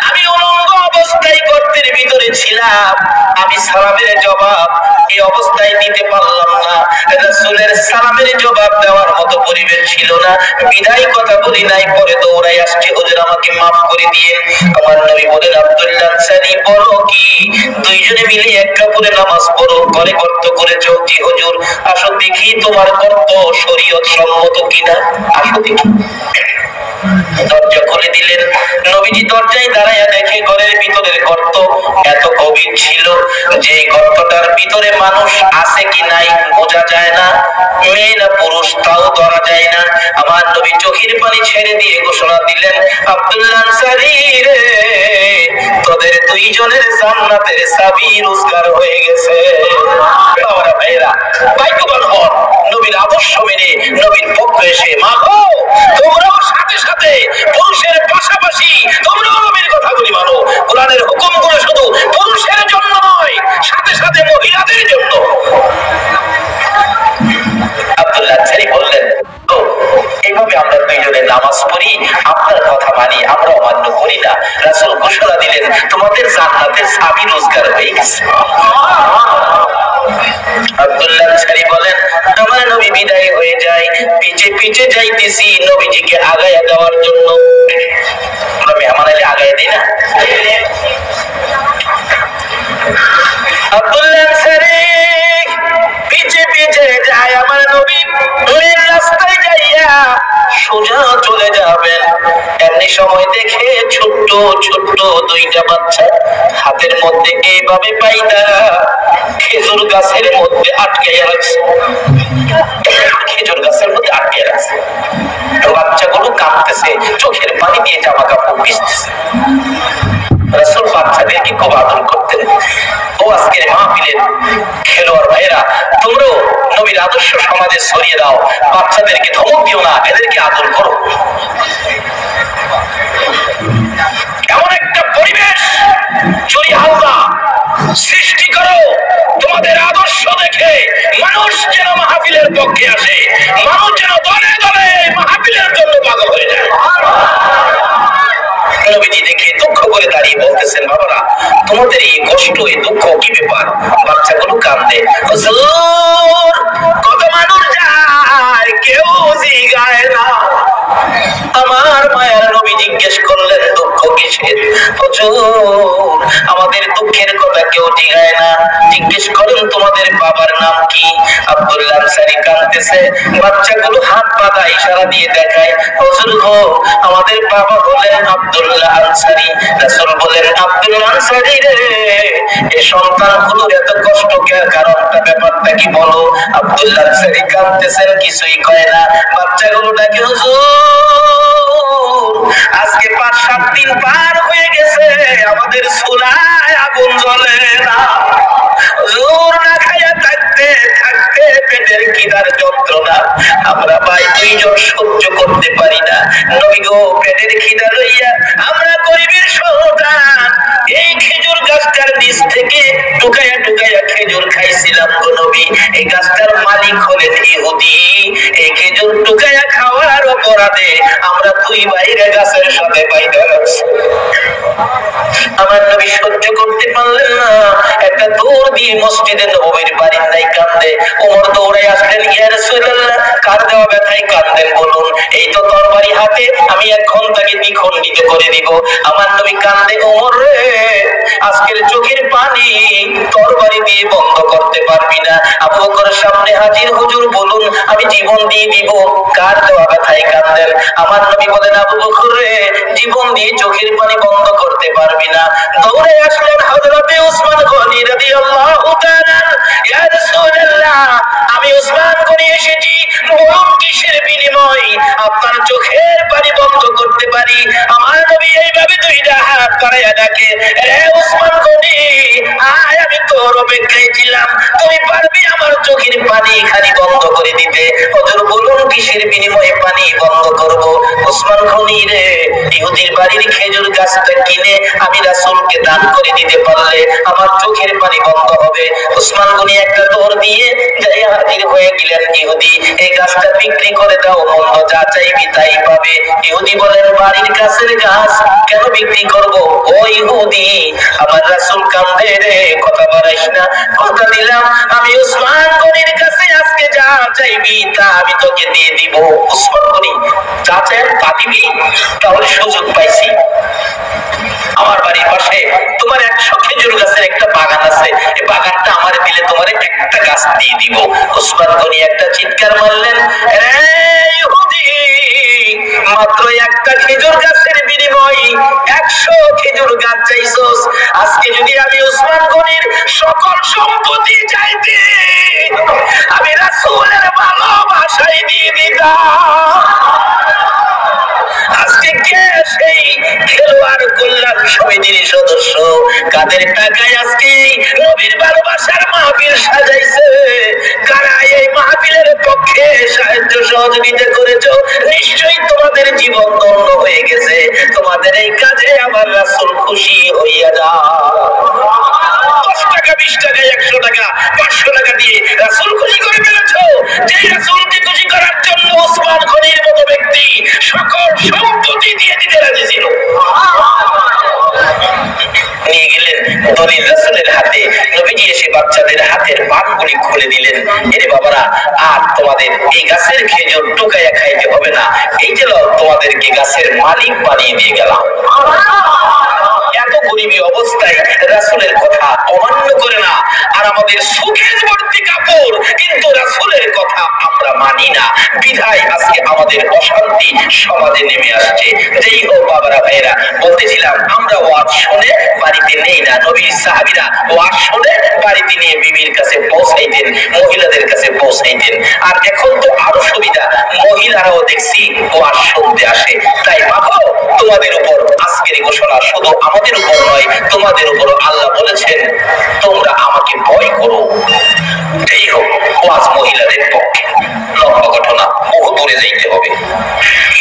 আমি উলঙ্গ অবস্থায় গর্তের ভিতরে ছিলাম, আমি সালামের জবাব এই অবস্থায় দিতে পারলাম না। রাসূলের সালামের জবাব দেওয়ার মতো পরিবেশ ছিল না, বিদায় কথা বলি নাই। পরে দৌড়াই আসছে, হুজুর আমাকে মাফ করে দিয়ে। আমার নবী বলেন আব্দুল্লাহ আনসারী বলো কি দুইজনে মিলে এক কাপড়ে নামাজ পড়ো, ঘরে গর্ত করেছো? জি হুজুর। আসো দেখি তোমার গর্ত শরীয়ত সম্মত কিনা, আসো দেখি। দরজা খুলে দিলেন। নবীজি দরজায় দাঁড়াইয়া দেখে ঘরের ভিতরের গর্ত এত গভীর ছিল যে গর্তটা লোকটার ভিতরে মানুষ আছে কি নাই বোঝা যায় না, মেয়ে না পুরুষ তাও ধরা যায় না। আমার নবী চোখের পানি ছেড়ে দিয়ে ঘোষণা দিলেন, আব্দুল্লাহ আনসারী রে, তোদের দুইজনের জান্নাতের চাবি রোজগার হয়ে গেছে। বাবারা ভাইরা, ভাগ্যবান হন নবীর আদর্শ মেনে নবীর পক্ষে এসে, মা গো তোমরাও সাথে সাথে পুরুষের পাশাপাশি তোমরাও নবীর কথাগুলি মানো। কোরআনের হুকুমগুলো শুধু পুরুষের জন্য নয়, সাথে সাথে মহিলাদের জন্য। আব্দুল্লাহ আনসারী বললেন, তো এইভাবে আমরা দুইজনে নামাজ পড়ি, আপনার কথা মানি, আমরা অমান্য করি না। রাসূল ঘোষণা দিলেন, তোমাদের জান্নাতের চাবি রোজগার হয়ে গেছে। আব্দুল্লাহ আনসারী বলেন, আমার নবী বিদায় হয়ে যায়, পিছে পিছে যাইতেছি নবীজিকে আগায়া দেওয়ার জন্য। আমরা মেহমান এলে আগায়া দিই না? আব্দুল্লাহ আনসারী পিছে পিছে যায়, আমার নবী মেন রাস্তায় যাইয়া সোজা চলে যাবেন। এমনি সময় দেখে ছোট্ট ছোট্ট দুইটা বাচ্চা হাতের মধ্যে এইভাবে পাইদা খেজুর গাছের মধ্যে আটকাইয়া রাখছে, খেজুর গাছের মধ্যে আটকাইয়া রাখছে। বাচ্চাগুলো কাঁদতেছে, চোখের পানি দিয়ে জামা কাপড় ভিজতেছে। রাসূল বাচ্চাদেরকে খুব আদর করতেন। ও আজকের মাহফিলের খেলোয়াড় ভাইরা, তোমরাও নবীর আদর্শ সমাজে ছড়িয়ে দাও, বাচ্চাদেরকে ধমক দিও না, এদেরকে আদর করো। এমন একটা পরিবেশ চুরি হাল্লা সৃষ্টি করো, তোমাদের আদর্শ দেখে মানুষ যেন মাহফিলের পক্ষে আসে, মানুষ যেন দলে দলে মাহফিলের জন্য পাগল হয়ে যায়। নবীজি দেখে দুঃখ করে দাঁড়িয়ে বলতেছেন, বাবারা তোমাদের এই কষ্ট এই দুঃখ কি ব্যাপার? বাচ্চাগুলো কাঁদে, হুজুর কত মানুষ যায় কেউ জিগায় না। আমার মায়ের নবী জিজ্ঞেস করলেন, দুঃখ কিসের? হুজুর আমাদের দুঃখের কথা কেউ জিগায় না, জিজ্ঞেস করেন তোমাদের বাবার নাম কি? আব্দুল্লাহ আনসারী কাঁদতেছে, বাচ্চাগুলো হাত বাঁধা ইশারা দিয়ে দেখায়, হুজুর গো আমাদের বাবা হলেন আব্দুল্লাহ আনসারী। রাসূল বলেন, আব্দুল্লাহ আনসারী রে, এই সন্তানগুলোর এত কষ্ট কারণটা ব্যাপারটা কি বলো? আব্দুল্লাহ আনসারী কাঁদতেছেন, কিছুই কয় না। বাচ্চাগুলো ডাকে, হুজুর আজকে ৫-৭ দিন পার হয়ে গেছে, আমাদের চুলায় আগুন জ্বলে না। হুজুর না খাইয়া থাকতে থাকতে পেটের খিদার যন্ত্রণা আমরা ভাই দুইজন সহ্য করতে পারি না। নবী গো পেটের খিদা লইয়া আমরা গরিবের সন্তান এই খেজুর গাছটার নিচ থেকে টুকাইয়া টুকাইয়া খেজুর খাইছিলাম গো নবী। এই গাছটার মালিক হলেন ইহুদি, এই খেজুর টুকাইয়া খাওয়ার অপরাধে আমরা দুই ভাইরে গাছের সাথে বাইরে রাখছি। আমার নবী সহ্য করতে পারলেন না, একটা দৌড় দিয়ে মসজিদে নববীর বারান্দায় কাঁদে। ওমর দৌড়ে আসলেন, ইয়া রাসূলুল্লাহ কার দেওয়া ব্যথায় কাঁদেন বলুন? এই তো তরবারি হাতে, আমি এখন তাকে দ্বিখণ্ডিত করে দিব। আমার নবী কাঁদে, ওমর রে আজকের চোখের পানি তরবারি দিয়ে বন্ধ করতে পারবি না। আবু বকর সামনে হাজির, হুজুর বলুন আমি জীবন দিয়ে দিব। কার দেওয়া ব্যথায় কাঁদেন? আমার নবী বলেন, আবু বকর রে জীবন দিয়ে চোখের পানি বন্ধ করতে পারবি না। দৌড়ে আসলেন হযরতে উসমান গনি রাদিয়াল্লাহু তাআলা, ইয়া রাসূলুল্লাহ আমি উসমান গনি এসেছি, বলুন কিসের বিনিময় আপনার চোখের পানি বন্ধ করতে পারি? আমার নবী এইভাবে দুইটা হাত বাড়াইয়া ডাকে, রে উসমান গনি আয়, আমি তোর অপেক্ষায় ছিলাম, তুই পারবি আমার চোখের পানি খালি বন্ধ করে দিতে? হুজুর বলুন কিসের বিনিময়ে পানি বন্ধ করব? উসমান গনি রে ইহুদির বাড়ির খেজুর গাছটা কিনে আমি রাসূলকে দান করে দিতে পারলে আমার চোখের পানি বন্ধ হবে। উসমান গনি একটা দৌড় দিয়ে যাই হাজির হয়ে গেলেন, ইহুদি এই গাছটা বিক্রি করে দাও, মন্দ যা চাইবি তাই পাবে। ইহুদি বলেন, বাড়ির কাছের গাছ কেন বিক্রি করব? ও ইহুদি আমার রাসূল কাঁদে রে, কথা বাড়াইস না, কথা দিলাম আমি উসমান গনির কাছে আজকে যা চাইবি তা আমি তোকে দিয়ে দিব। উসমান গনি যা চাই তা দিবি? তাহলে সুযোগ পাইছি, আমার বাড়ির পাশে তোমার 100 খেজুর গাছের একটা বাগান আছে, এই বাগানটা আমার দিলে তোমার একটা গাছ দিয়ে দিব। উসমান গনি একটা চিৎকার মারলেন, রে ইহুদি মাত্র একটা খেজুর গাছের বিনিময়ে 100 খেজুর গাছ চাইছস। আজকে যদি আমি উসমান গনির সকল সম্পত্তি চাইতে আমি রাসূলের ভালোবাসাই দিয়ে দিতাম। আজকে কে সেই খেলোয়াড় কল্যাণ সমিতির সদস্য কাদের টাকায় আজকে নবীর ভালোবাসার মাহফিল সাজাইছে? কারা এই মাহফিলের পক্ষে সাহায্য সহযোগিতা করেছ? নিশ্চয়ই তোমাদের জীবন ধন্য হয়ে গেছে। তোমাদের এই কাজে আমার রাসূল খুশি হইয়া যায়। 10 টাকা 20 টাকা 100 টাকা 500 টাকা দিয়ে রাসূল খুশি করে ফেলেছ। যেই রাসূলকে খুশি করার জন্য ওসমান গনির মতো ব্যক্তি সকল সম্পত্তি দিয়ে দিতে রাজি ছিল। নিয়ে গেলেন দলিল রাসূলের হাতে। নবীজি এসে বাচ্চাদের হাতের পানগুলি খুলে দিলেন। এরে বাবারা, আর তোমাদের এই গাছের খেজুর টুকাইয়া খাইতে হবে না, এই যে তোমাদেরকে গাছের মালিক বানিয়ে দিয়ে গেলাম। এত গরিবী অবস্থায় রাসূলের কথা অমান্য করে না। আর আমাদের সুখের ভর্তি কাপড়, কিন্তু রাসূলের কথা আমরা মানি না। বিধায় আজকে আমাদের অশান্তি সমাজে নেমে আসছে। যেই হোক বাবারা ভাইয়েরা, বলতেছিলাম আমরা ওয়াজ শুনে বাড়িতে নেই না। নবীর সাহাবীরা ওয়াজ শুনে বাড়িতে নিয়ে বিবির কাছে পৌঁছাইতেন, মহিলাদের কাছে পৌঁছাইতেন। আর এখন তো আরো সুবিধা, মহিলারাও দেখছি ওয়াজ শুনতে আসে। তাই বাবা, তোমাদের উপর আজকের ঘোষণা শুধু আমাদের উপর নয়, তোমাদের উপর আল্লাহ বলেছেন তোমরা আমাকে ভয় করো। এই হোক ওয়াজ মহিলাদের পক্ষে। লম্বা ঘটনা, বহু দূরে যাইতে হবে,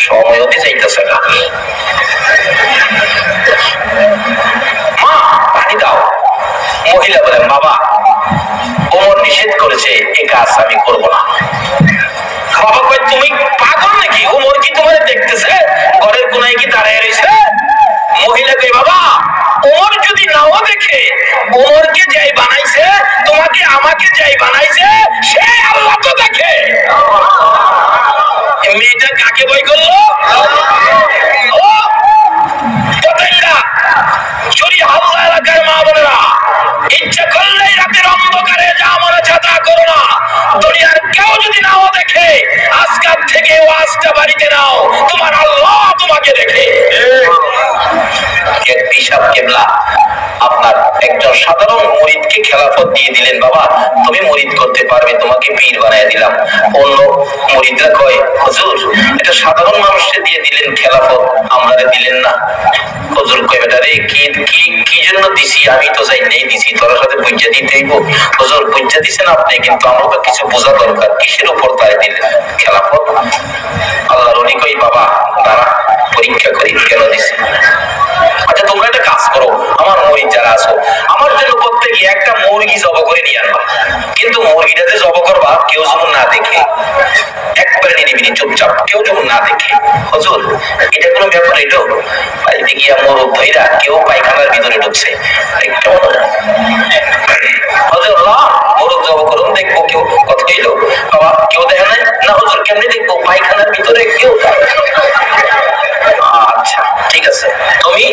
সময় হতে যাইতেছে না। মা পানি দাও। মহিলা বলেন, বাবা ওমর নিষেধ করেছে, এই কাজ আমি করবো না। বাবা কয়, তুমি পাগল নাকি? ওমর কি তোমার দেখতেছে? ঘরের কোনায় কি দাঁড়ায় রয়েছে? মহিলা কয়, বাবা ওমর যদি নাও দেখে, ওমরকে যাই বানাইছে, তোমাকে আমাকে যাই বানাইছে, সে আল্লাহ তো দেখে। মেয়েটা কাকে ভয় করলো? ও পতেঙ্গা চুরি হামলা এলাকার মা বোনেরা, ইচ্ছা করলেই রাতের অন্ধকারে যা মনে ছাতা করো না। দুনিয়ার কেউ যদি নাও দেখে, আজকাল থেকে ওয়াজটা বাড়িতে নাও, তোমার আল্লাহ তোমাকে দেখে। এক পিসাব কেবলা আপনার একজন সাধারণ মুরিদকে খেলাফত দিয়ে দিলেন। বাবা তুমি মুরিদ করতে পারবে, তোমাকে পীর বানায় দিলাম। অন্য মুরিদরা কয়, হুজুর এটা সাধারণ মানুষকে দিয়ে দিলেন খেলাফত, আমারে দিলেন না। হুজুর কয়, বেটা রে কি জন্য দিছি? আমি তো যাই নেই দিছি, তোর সাথে বুঝা দিতে হইব। হুজুর বুঝা দিছেন আপনি, কিন্তু আমাকে কিছু বোঝা দরকার, কিসের উপর তাই দিলেন খেলাফত? আল্লাহর ওলি কই, বাবা দাঁড়া পরীক্ষা করি কেন দিছি। আচ্ছা তোমরা একটা কাজ করো, আমার মুরিদ যারা আছো, আমার জন্য প্রত্যেকে একটা মুরগি জব করে নিয়ে আনবা। কিন্তু মুরগিটা যে জব করবা কেউ যেমন না দেখে, একবারে নিরিবিলি চুপচাপ, কেউ যেমন না দেখে। হুজুর এটা কোনো ব্যাপার? এটা বাড়িতে গিয়া মোরগ ধইরা কেউ পায়খানার ভিতরে ঢুকছে, হুজুর মোরগ জব করুন, দেখবো কেউ কথা হইলো। বাবা কেউ দেখে নাই না? হুজুর কেমনি দেখবো? পায়খানার ভিতরে কেউ। আচ্ছা ঠিক আছে। তুমি?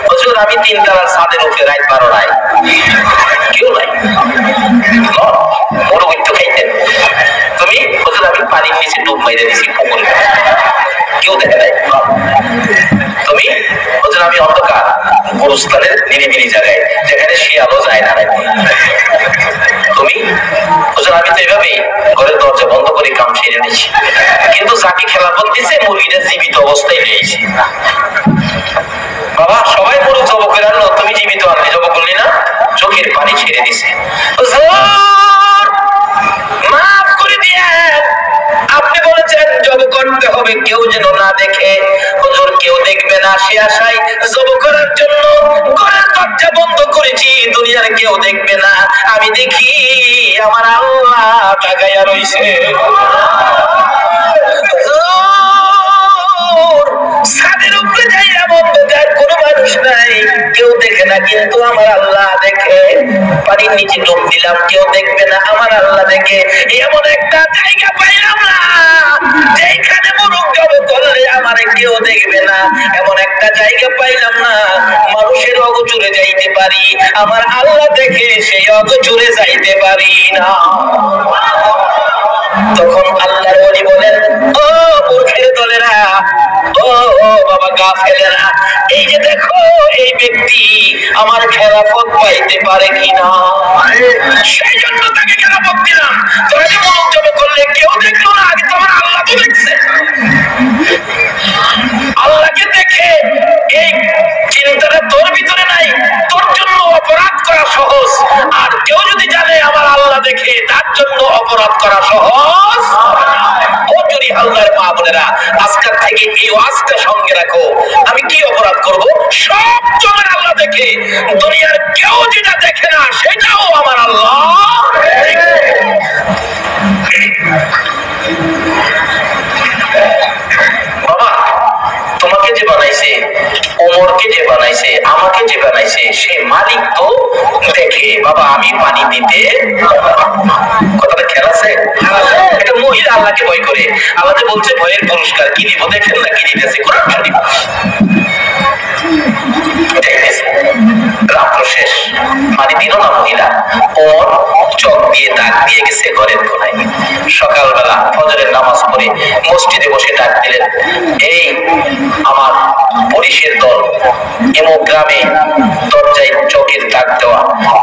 হুজুর আমি 3 তলার ছাদের উপরে রাত 12টায়, কেউ নাই, বড় বৈদ্য খাইতেন। তুমি? হুজুর আমি পানির নিচে ডুব মাইরে দিছি পুকুরে, কেউ দেখে নাই। তুমি? হুজুর আমি অন্ধকার গুরুস্থানের নিরিবিলি জায়গায়, যেখানে শিয়ালও যায় না। তুমি? হুজুর আমি তো এভাবেই ঘরের দরজা বন্ধ করে কাম সেরে নিয়েছি, কিন্তু যাকে খেলাফত দিছে মুরগিটা জীবিত অবস্থায় নিয়েছি। বাবা সবাই পুরো জব করে আনলো, তুমি জীবিত আনলি, জব করলি না? চোখের পানি ছেড়ে দিছে। মাফ করে দিয়ে, আপনি বলেছেন জব করতে হবে কেউ যেন না দেখে। হুজুর কেউ দেখবে না সে আশায় জব করার জন্য ঘরের দরজা বন্ধ করেছি, দুনিয়ার কেউ দেখবে না, আমি দেখি আমার আল্লাহ তাকাইয়া রইছে। ছাদের উপরে যাইয়া অন্ধকার, কোনো মানুষ নাই, কেউ দেখে না, কিন্তু আমার আল্লাহ দেখে। পানির নিচে ডুব দিলাম, কেউ দেখবে না, আমার আল্লাহ দেখে। এমন একটা জায়গা পাইলাম না যেখানে মুরুখ জব করলে আমার কেউ দেখবে না। এমন একটা জায়গা পাইলাম না মানুষের অগোচরে যাইতে পারি, আমার আল্লাহ দেখে সেই অগোচরে যাইতে পারি না। তখন আল্লাহর ওলি বলেন, ও মূর্খের দলেরা, ও বাবা গাফেলেরা, এই যে দেখো এই ব্যক্তি আমার খেলাফত পাইতে পারে কিনা। সেই জন্য তাকে খেলাফত দিলাম। তোরা যে মনোযোগ জমা করলে কেউ দেখলো না, আগে তোমার আল্লাহ তো দেখছে। আল্লাহকে দেখে এই চিন্তাটা তোর ভিতরে নাই, তোর জন্য অপরাধ করা সহজ। আর কেউ যদি জানে আমার আল্লাহ দেখে, তার জন্য অপরাধ করা সহজ। ও যদি আল্লাহর মা বোনেরা, আজকের থেকে এই ওয়াজটা সঙ্গে রাখো। আমি কি অপরাধ করব? সব তোমার আল্লাহ দেখে। দুনিয়ার কেউ যেটা দেখে না, সেটাও আমার আল্লাহ দেখে। বাবা, তোমাকে যে বানাইছে, ওমরকে যে বানাইছে, আমাকে যে বানাইছে, সে মালিক তো দেখে। বাবা, আমি পানি দিতে, কথাটা খেয়াল আছে? একটা মহিলা আল্লাহকে ভয় করে। আল্লাহ যে বলছে ভয়ের পুরস্কার কি দিব, দেখেন না কি দিতেছে কোরআন শরীফ। রাত্র শেষ, পানি দিল না মহিলা, ওর চোখ দিয়ে দাগ দিয়ে গেছে ঘরের কোনায়। সকালবেলা ফজরের নামাজ পড়ে মসজিদে বসে ডাক দিলেন, এই আমার পুলিশের দল, এমন গ্রামে দরজায় চোখের দাগ দেওয়া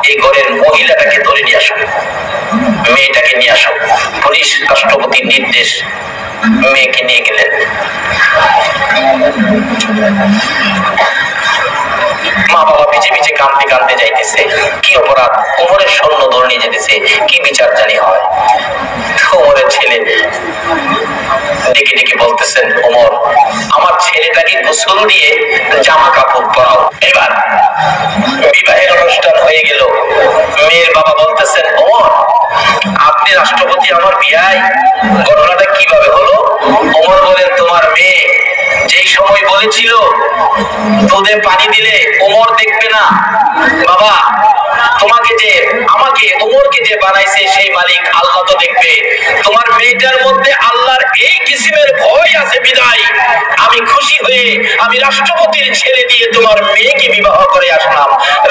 এই ঘরের মহিলাটাকে ধরে নিয়ে আসো, মেয়েটাকে নিয়ে আসো। পুলিশ রাষ্ট্রপতির নির্দেশ, মেয়েকে নিয়ে গেলেন। মা বাবা পিছে পিছে কাঁদতে কাঁদতে যাইতেছে। কি অপরাধ? ওমরের সৈন্য ধরে নিয়ে যেতেছে, কি বিচার জানি হয়। ওমরের ছেলে ডেকে ডেকে বলতেছেন, ওমর, আমার ছেলেটাকে গোসল দিয়ে জামা কাপড় পরাও। এবার বিবাহের অনুষ্ঠান হয়ে গেল। মেয়ের বাবা বলতেছেন, ওমর, আপনি রাষ্ট্রপতি, আমার বিয়ায়, ঘটনাটা কিভাবে হলো? ওমর বলেন, তোমার মেয়ে যেই সময় বলেছিল দুধে পানি দিলে ওমর দেখবে না, বাবা তোমাকে যে, আমাকে, ওমরকে যে বানাইছে সেই মালিক আল্লাহ তো দেখবে। তোমার মেয়েটার মধ্যে আল্লাহর এই কিসিমের ভয় আছে বিদায় আমি খুশি হয়ে আমি রাষ্ট্রপতির ছেলে দিয়ে তোমার মেয়েকে বিবাহ করে আসলাম।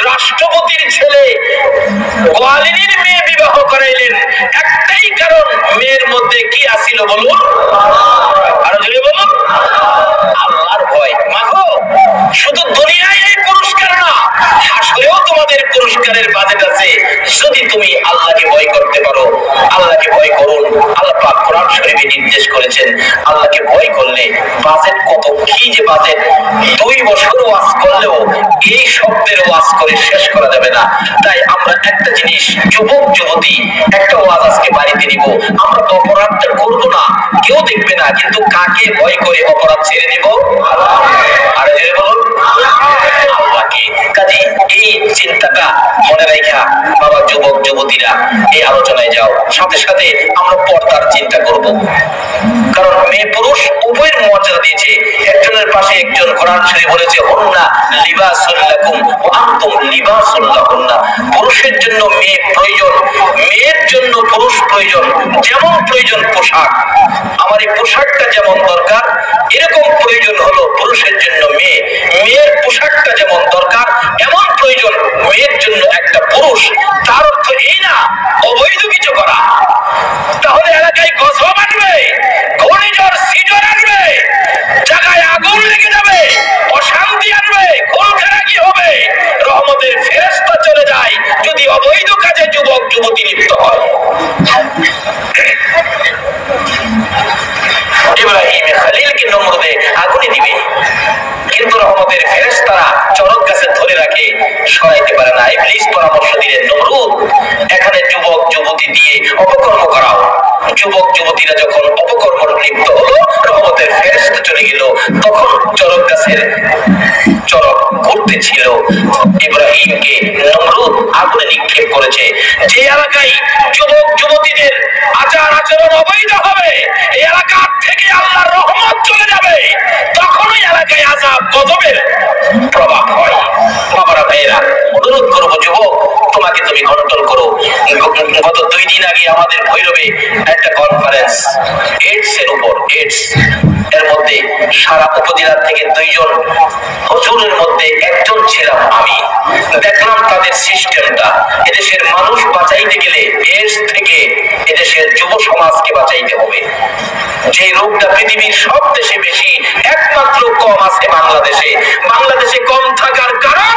রাষ্ট্রপতির ছেলে গোয়ালিনীর মেয়ে বিবাহ করাইলেন, একটাই কারণ, মেয়ের মধ্যে কি আছিল বলুন? আরো জোরে বলুন, আল্লাহর ভয়। মাগো, শুধু দুনিয়ায় এই পুরস্কার না, হাসরেও তোমাদের পুরস্কারের বাজেট আছে যদি তুমি আল্লাহকে ভয় করতে পারো। আল্লাহকে ভয় করুন। আল্লাহ পাক কোরআন শরীফে নির্দেশ করেছেন, আল্লাহকে ভয় করলে বাজেট কত, কি যে বাজেট, 2 বছর ওয়াজ করলেও এই শব্দের ওয়াজ করে শেষ করা যাবে না। তাই আমরা একটা জিনিস, যুবক যুবতী, একটা ওয়াজ আজকে বাড়িতে নিব। আমরা অপরাধটা করব না, কেউ দেখবে না, কিন্তু কাকে ভয় করে অপরাধ ছেড়ে দেব? আর জেনে বলুন, আল্লাহকে। কাজে এই চিন্তাটা মনে রাখা বাবা, যুবক যুবতীরা এই আলোচনায় যাও। সাথে সাথে আমরা পর্দার চিন্তা করব, কারণ মেয়ে পুরুষ উভয়ের মর্যাদা দিয়েছে। একজনের পাশে একজন কোরআন শরীফ বলেছে, হুন্না লিবাসুল লাকুম ওয়া আনতুম লিবাসুল লাহুন্না। পুরুষের জন্য মেয়ে প্রয়োজন, মেয়ের জন্য পুরুষ প্রয়োজন। যেমন প্রয়োজন পোশাক, আমার এই পোশাকটা যেমন দরকার, এরকম প্রয়োজন হলো পুরুষের জন্য মেয়ে। মেয়ের পোশাকটা যেমন দরকার, এমন প্রয়োজন মেয়ের জন্য একটা পুরুষ। তার অর্থ এই না অবৈধ কিছু করা, তাহলে এলাকায় গজব আসবে, ঘূর্ণিঝড় সিজন আসবে, জায়গায় আগুন লেগে যাবে, অশান্তি আসবে, খুনখারাকি হবে, রহমতের ফেরেশতা চলে যায় যদি অবৈধ কাজে যুবক যুবতী লিপ্ত হয়। ইব্রাহিম খলিলকে নমরুদে আগুনে দিবে, কিন্তু রহমতের ফেরেশতারা চরক গাছে ধরে রাখে, সরাইতে পারে না। ইবলিস পরামর্শ দিলেন, নমরুদ, এখানে যুবক যুবতী দিয়ে অপকর্ম করাও। যুবক যুবতীরা যখন অপকর্ম লিপ্ত হলো, রহমতের ফেরেশতা চলে গেল, তখন চরক গাছের চরক ঘুরতেছিল। ইব্রাহিমকে নমরুদ আগুনে নিক্ষেপ করেছে। যে এলাকায় যুবক যুবতীদের আচার আচরণ অবৈধ হবে, এই এলাকা থেকে আল্লাহর রহমত চলে যাবে, তখনই এলাকায় আযাব গজবের প্রভাব হয়। বাবারা ভাইয়েরা, অনুরোধ করবো, যুবক তোমাকে তুমি কন্ট্রোল করো। গত 2 দিন আগে আমাদের ভৈরবে একটা কনফারেন্স, এইডস এর উপর, এইডস এর মধ্যে সারা উপজেলা থেকে 2 জন, হুজুরের মধ্যে একজন ছিলাম আমি। দেখলাম তাদের সিস্টেমটা। এদেশের মানুষ বাঁচাইতে গেলে এইডস থেকে এদেশের যুব সমাজকে বাঁচাইতে হবে। যে রোগটা পৃথিবীর সব দেশে বেশি, একমাত্র কম আছে বাংলাদেশে। বাংলাদেশে কম থাকার কারণ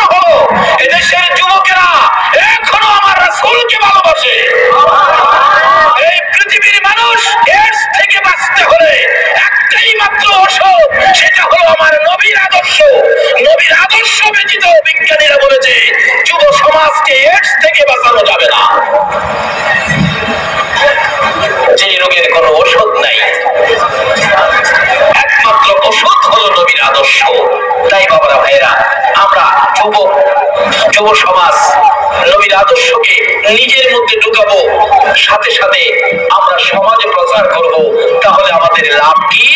প্রমাণিত, বিজ্ঞানীরা বলেছে যুব সমাজকে এডস থেকে বাঁচানো যাবে না। যে রোগের কোনো ওষুধ নাই, একমাত্র ওষুধ হলো নবীর আদর্শ। তাই বাবারা ভাইয়েরা, আমরা যুব সমাজ নবীর আদর্শকে নিজের মধ্যে ঢুকাবো, সাথে সাথে আমরা সমাজে প্রচার করব। তাহলে আমাদের লাভ কি?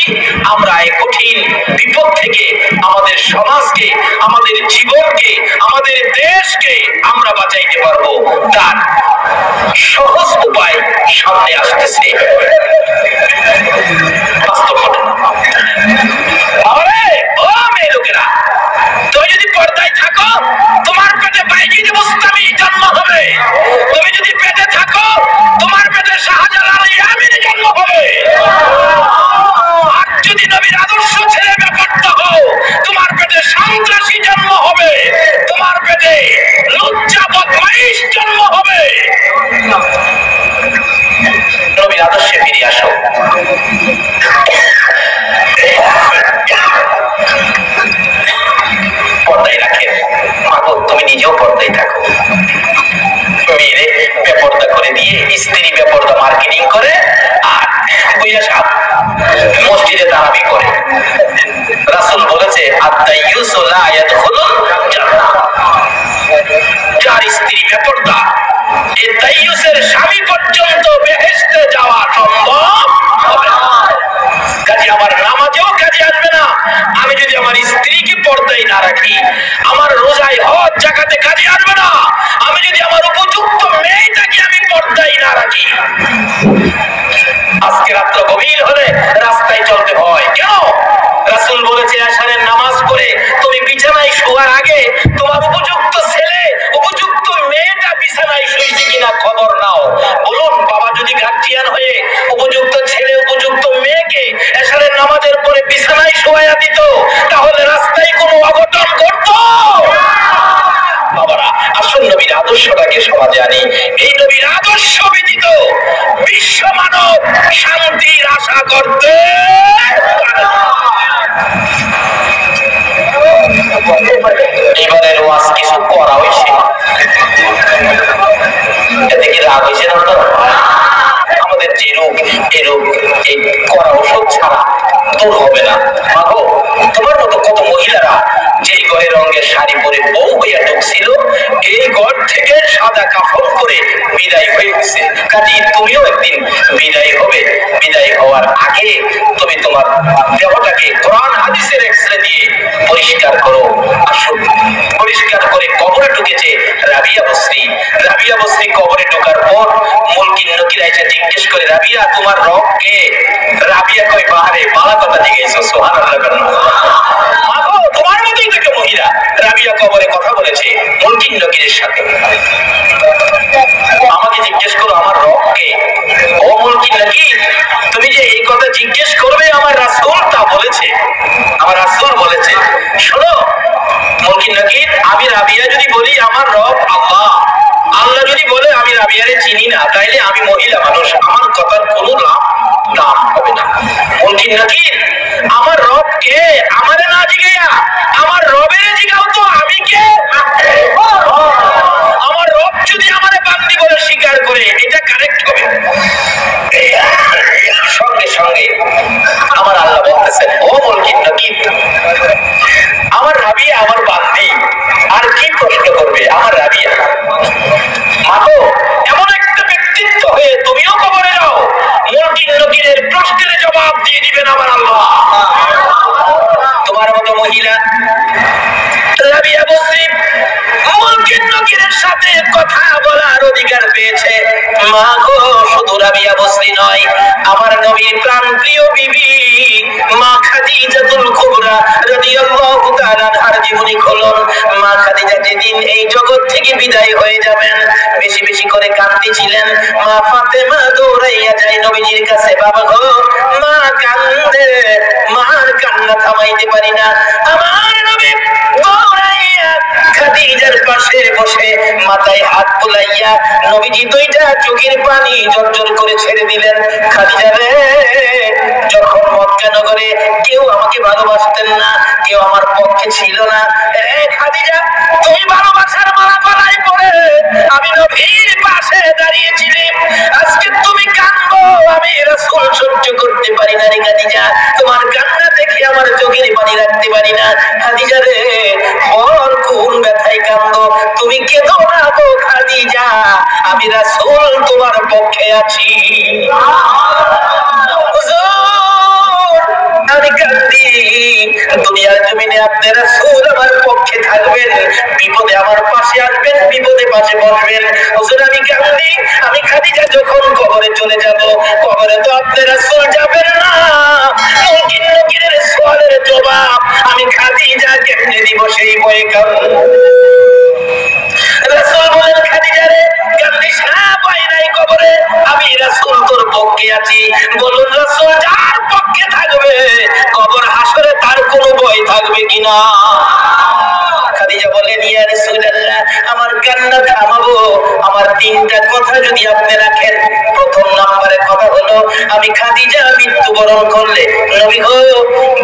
আমরা এই কঠিন বিপদ থেকে আমাদের সমাজকে, আমাদের জীবনকে, আমাদের দেশকে আমরা বাঁচাইতে পারবো। তার সহজ উপায় সামনে আসতেছে। বাস্তব ঘটনা। ও মেয়ে লোকেরা, তুমি যদি পর্দায় থাকো তোমার পেটে বাইজিদ বুস্তামি জন্ম হবে। তুমি যদি পেটে থাকো তোমার পেটে শাহজালাল ইয়ামিনী জন্ম হবে। আর যদি নবীর আদর্শ ছেড়ে ব্যাপারটা হও, তোমার পেটে সন্ত্রাসী জন্ম হবে, তোমার পেটে লজ্জা বদমাইশ জন্ম হবে। নবীর আদর্শে ফিরে আসো। পর্দায় রাখেন, মাগো তুমি নিজেও পর্দায় থাকো। মেয়েরে বেপর্দা করে দিয়ে স্ত্রী বেপর্দা মার্কেটিং করে আর বুঝা সাপ মসজিদে তারাবি করে। রাসূল বলেছে আত-তাইয়্যুসু লা ইয়াদখুলুল জান্নাহ। যার স্ত্রী বেপর্দা, এই তাইয়্যুসের স্বামী পর্যন্ত বেহেশতে যাওয়া সম্ভব হবে না। কাজে আমার নামাজেও কাজে আসবে না আমি যদি আমার স্ত্রীকে পর্দায় না রাখি। আমার রোজায় হজ জাকাতে কাজে আসবে না আমি যদি আমার উপযুক্ত মেয়েটাকে আমি পর্দায় না রাখি। আজকে রাত্র গভীর হলে রাস্তায় চলতে হয় কেন? রাসূল বলেছে আশারের নামাজ পড়ে তুমি বিছানায় শোয়ার আগে তোমার উপযুক্ত ছেলে, উপযুক্ত মেয়েটা বিছানায় শুয়েছে কিনা খবর নাও। বলুন, বাবা যদি গার্জিয়ান হয়ে উপযুক্ত ছেলে, উপযুক্ত মেয়েকে আশারের নামাজের পরে বিছানায় শোয়া দিত, তাহলে রাস্তায় কোনো অঘটন ঘটতো? বাবারা, আসল নবীর আদর্শটাকে সমাজে আনি। এই নবীর আদর্শ ব্যতীত বিশ্ব মানব শান্তির আশা করতে এবারের ওয়াজ কিছু করা হয়েছে, এতে কি রাগ হয়েছে না? আমাদের যে রোগ, এই রোগ এই করা ওষুধ ছাড়া দূর হবে না। মাগো, তোমার মতো কত মহিলারা যেই গয়ের রঙের শাড়ি পরে বউ হইয়া ঢুকছিল, এই ঘর থেকে সাদা কাফন করে বিদায় হয়ে গেছে। কাজে তুমিও একদিন বিদায় হবে। বিদায় হওয়ার আগে তুমি তোমার দেহটাকে কোরআন হাদিসের এক্সরে দিয়ে পরিষ্কার করো। আসুন, পরিষ্কার করে কবরে ঢুকেছে রাবিয়া বসরি। রাবিয়া বসরি কবরে ঢোকার পর মুলকিন নকিরা এসে জিজ্ঞেস করে, রাবিয়া তোমার রব কে? রাবিয়া কই, বাহারে বালা কথা জিজ্ঞেস। সুবহানাল্লাহ। মাগো, তোমার মতোই দেখে মহিলা রাবিয়া কবরে কথা বলেছে মুলকিন নকিরের সাথে। আমাকে জিজ্ঞেস করো আমার রব কে? ও মুলকিন নকির, তুমি যে এই কথা জিজ্ঞেস করবে আমার রাসূল তা বলেছে। আমার রাসূল বলেছে, শোনো মুলকিন নকির, আমি রাবিয়া যদি বলি আমার রব আল্লাহ, আল্লাহ যদি বলে আমি রাবিয়ারে চিনি না, তাইলে আমি মহিলা মানুষ, আমার কথার কোনো দাম হবে না। মুলকিন নকির, আমার রব কে? আমারে না জিগাইয়া আমার রবের জিগাও তো আমি কে? আমার রব যদি আমারে বান্দি বলে স্বীকার করে, এটা কারেক্ট হবে। সঙ্গে সঙ্গে আমার আল্লাহ বলতেছেন, ও মুলকিন নকির, আমার রাবিয়া আমার বান্দি, আর কি প্রশ্ন করবে? আমার রাবিয়া। মাগো, এমন একটা ব্যক্তিত্ব হয়ে তুমিও কবরে যাও, মুলকিন নকিরের প্রশ্নের জবাব দিয়ে দিবেন আমার আল্লাহ। তোমার মতো মহিলা রাবিয়া বসরি মুলকিন নকিরের সাথে কথা বলার অধিকার পেয়েছে। মাগো, শুধু রাবিয়া বসরি নয়, আমার নবীর প্রাণপ্রিয় বিবি মা খাদিজাতুল কুবরা রাদিয়াল্লাহু তাআলা আনহার জীবনী খুলুন। মা খাদিজা যেদিন এই জগৎ থেকে বিদায় হয়ে যাবেন, বেশি বেশি করে কাঁদতেছিলেন। মা ফাতেমা দৌড়াইয়া যায় নবীজির কাছে, বাবা গো, মা কান্দে, মার কান্না থামাইতে পারি না। আমার নবী দৌড়াইয়া খাদিজার পাশের বসে মাথায় হাত বুলাইয়া নবীজি দুইটা চোখের পানি জর্জর করে ছেড়ে দিলেন। খাদিজা রে, যখন মক্কা নগরে কেউ আমাকে ভালোবাসতেন না, কেউ আমার পক্ষে ছিল না, খাদিজা তুই ভালোবাসার মালা গলায় পড়ে আমি নবীর পাশে দাঁড়িয়েছিলাম। আজকে তুমি কাঁদো, আমি রাসূল সহ্য করতে পারি না রে খাদিজা, তোমার কান্না দেখে আমার চোখের পানি রাখতে পারি না। খাদিজা রে, বল কোন ব্যথায় কাঁদো, তুমি কেঁদো না গো খাদিজা, আমি রাসূল তোমার পক্ষে আছি। আমি কাঁদি, দুনিয়ার জমিনে আপনার রাসূল আমার পক্ষে থাকবেন, বিপদে আমার পাশে আসবেন, বিপদে পাশে বসবেন। হুজুর আমি কাঁদি, আমি খাদিজা যখন কবরে চলে যাব, কবরে তো আপনার রাসূল যাবেন না, মুনকির নকিরের সওয়ালের জবাব আমি খাদিজা কেমনে দিব সেই ভয়ে কাঁদি। রাসূল বলেন খাদিজা রে, কাঁদিস না, ভয় নাই, কবরে আমি রাসূল তোর পক্ষে আছি। বলুন রাসূল যার পক্ষে থাকবে কবর হাসরে তার কোনো ভয় থাকবে কিনা? খাদিজা বলেন ইয়া রাসূলুল্লাহ, আমার কান্না থামাবো আমার তিনটা কথা যদি আপনি রাখেন। প্রথম নম্বরের কথা হলো, আমি খাদিজা মৃত্যুবরণ করলে নবী গো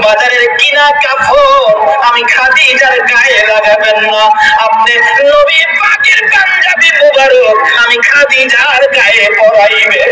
বাজারের কিনা কাফন আমি খাদিজার গায়ে লাগাবেন না, আপনি নবী পাকের পাঞ্জাবি মুবারক আমি খাদিজার গায়ে পরাইবেন।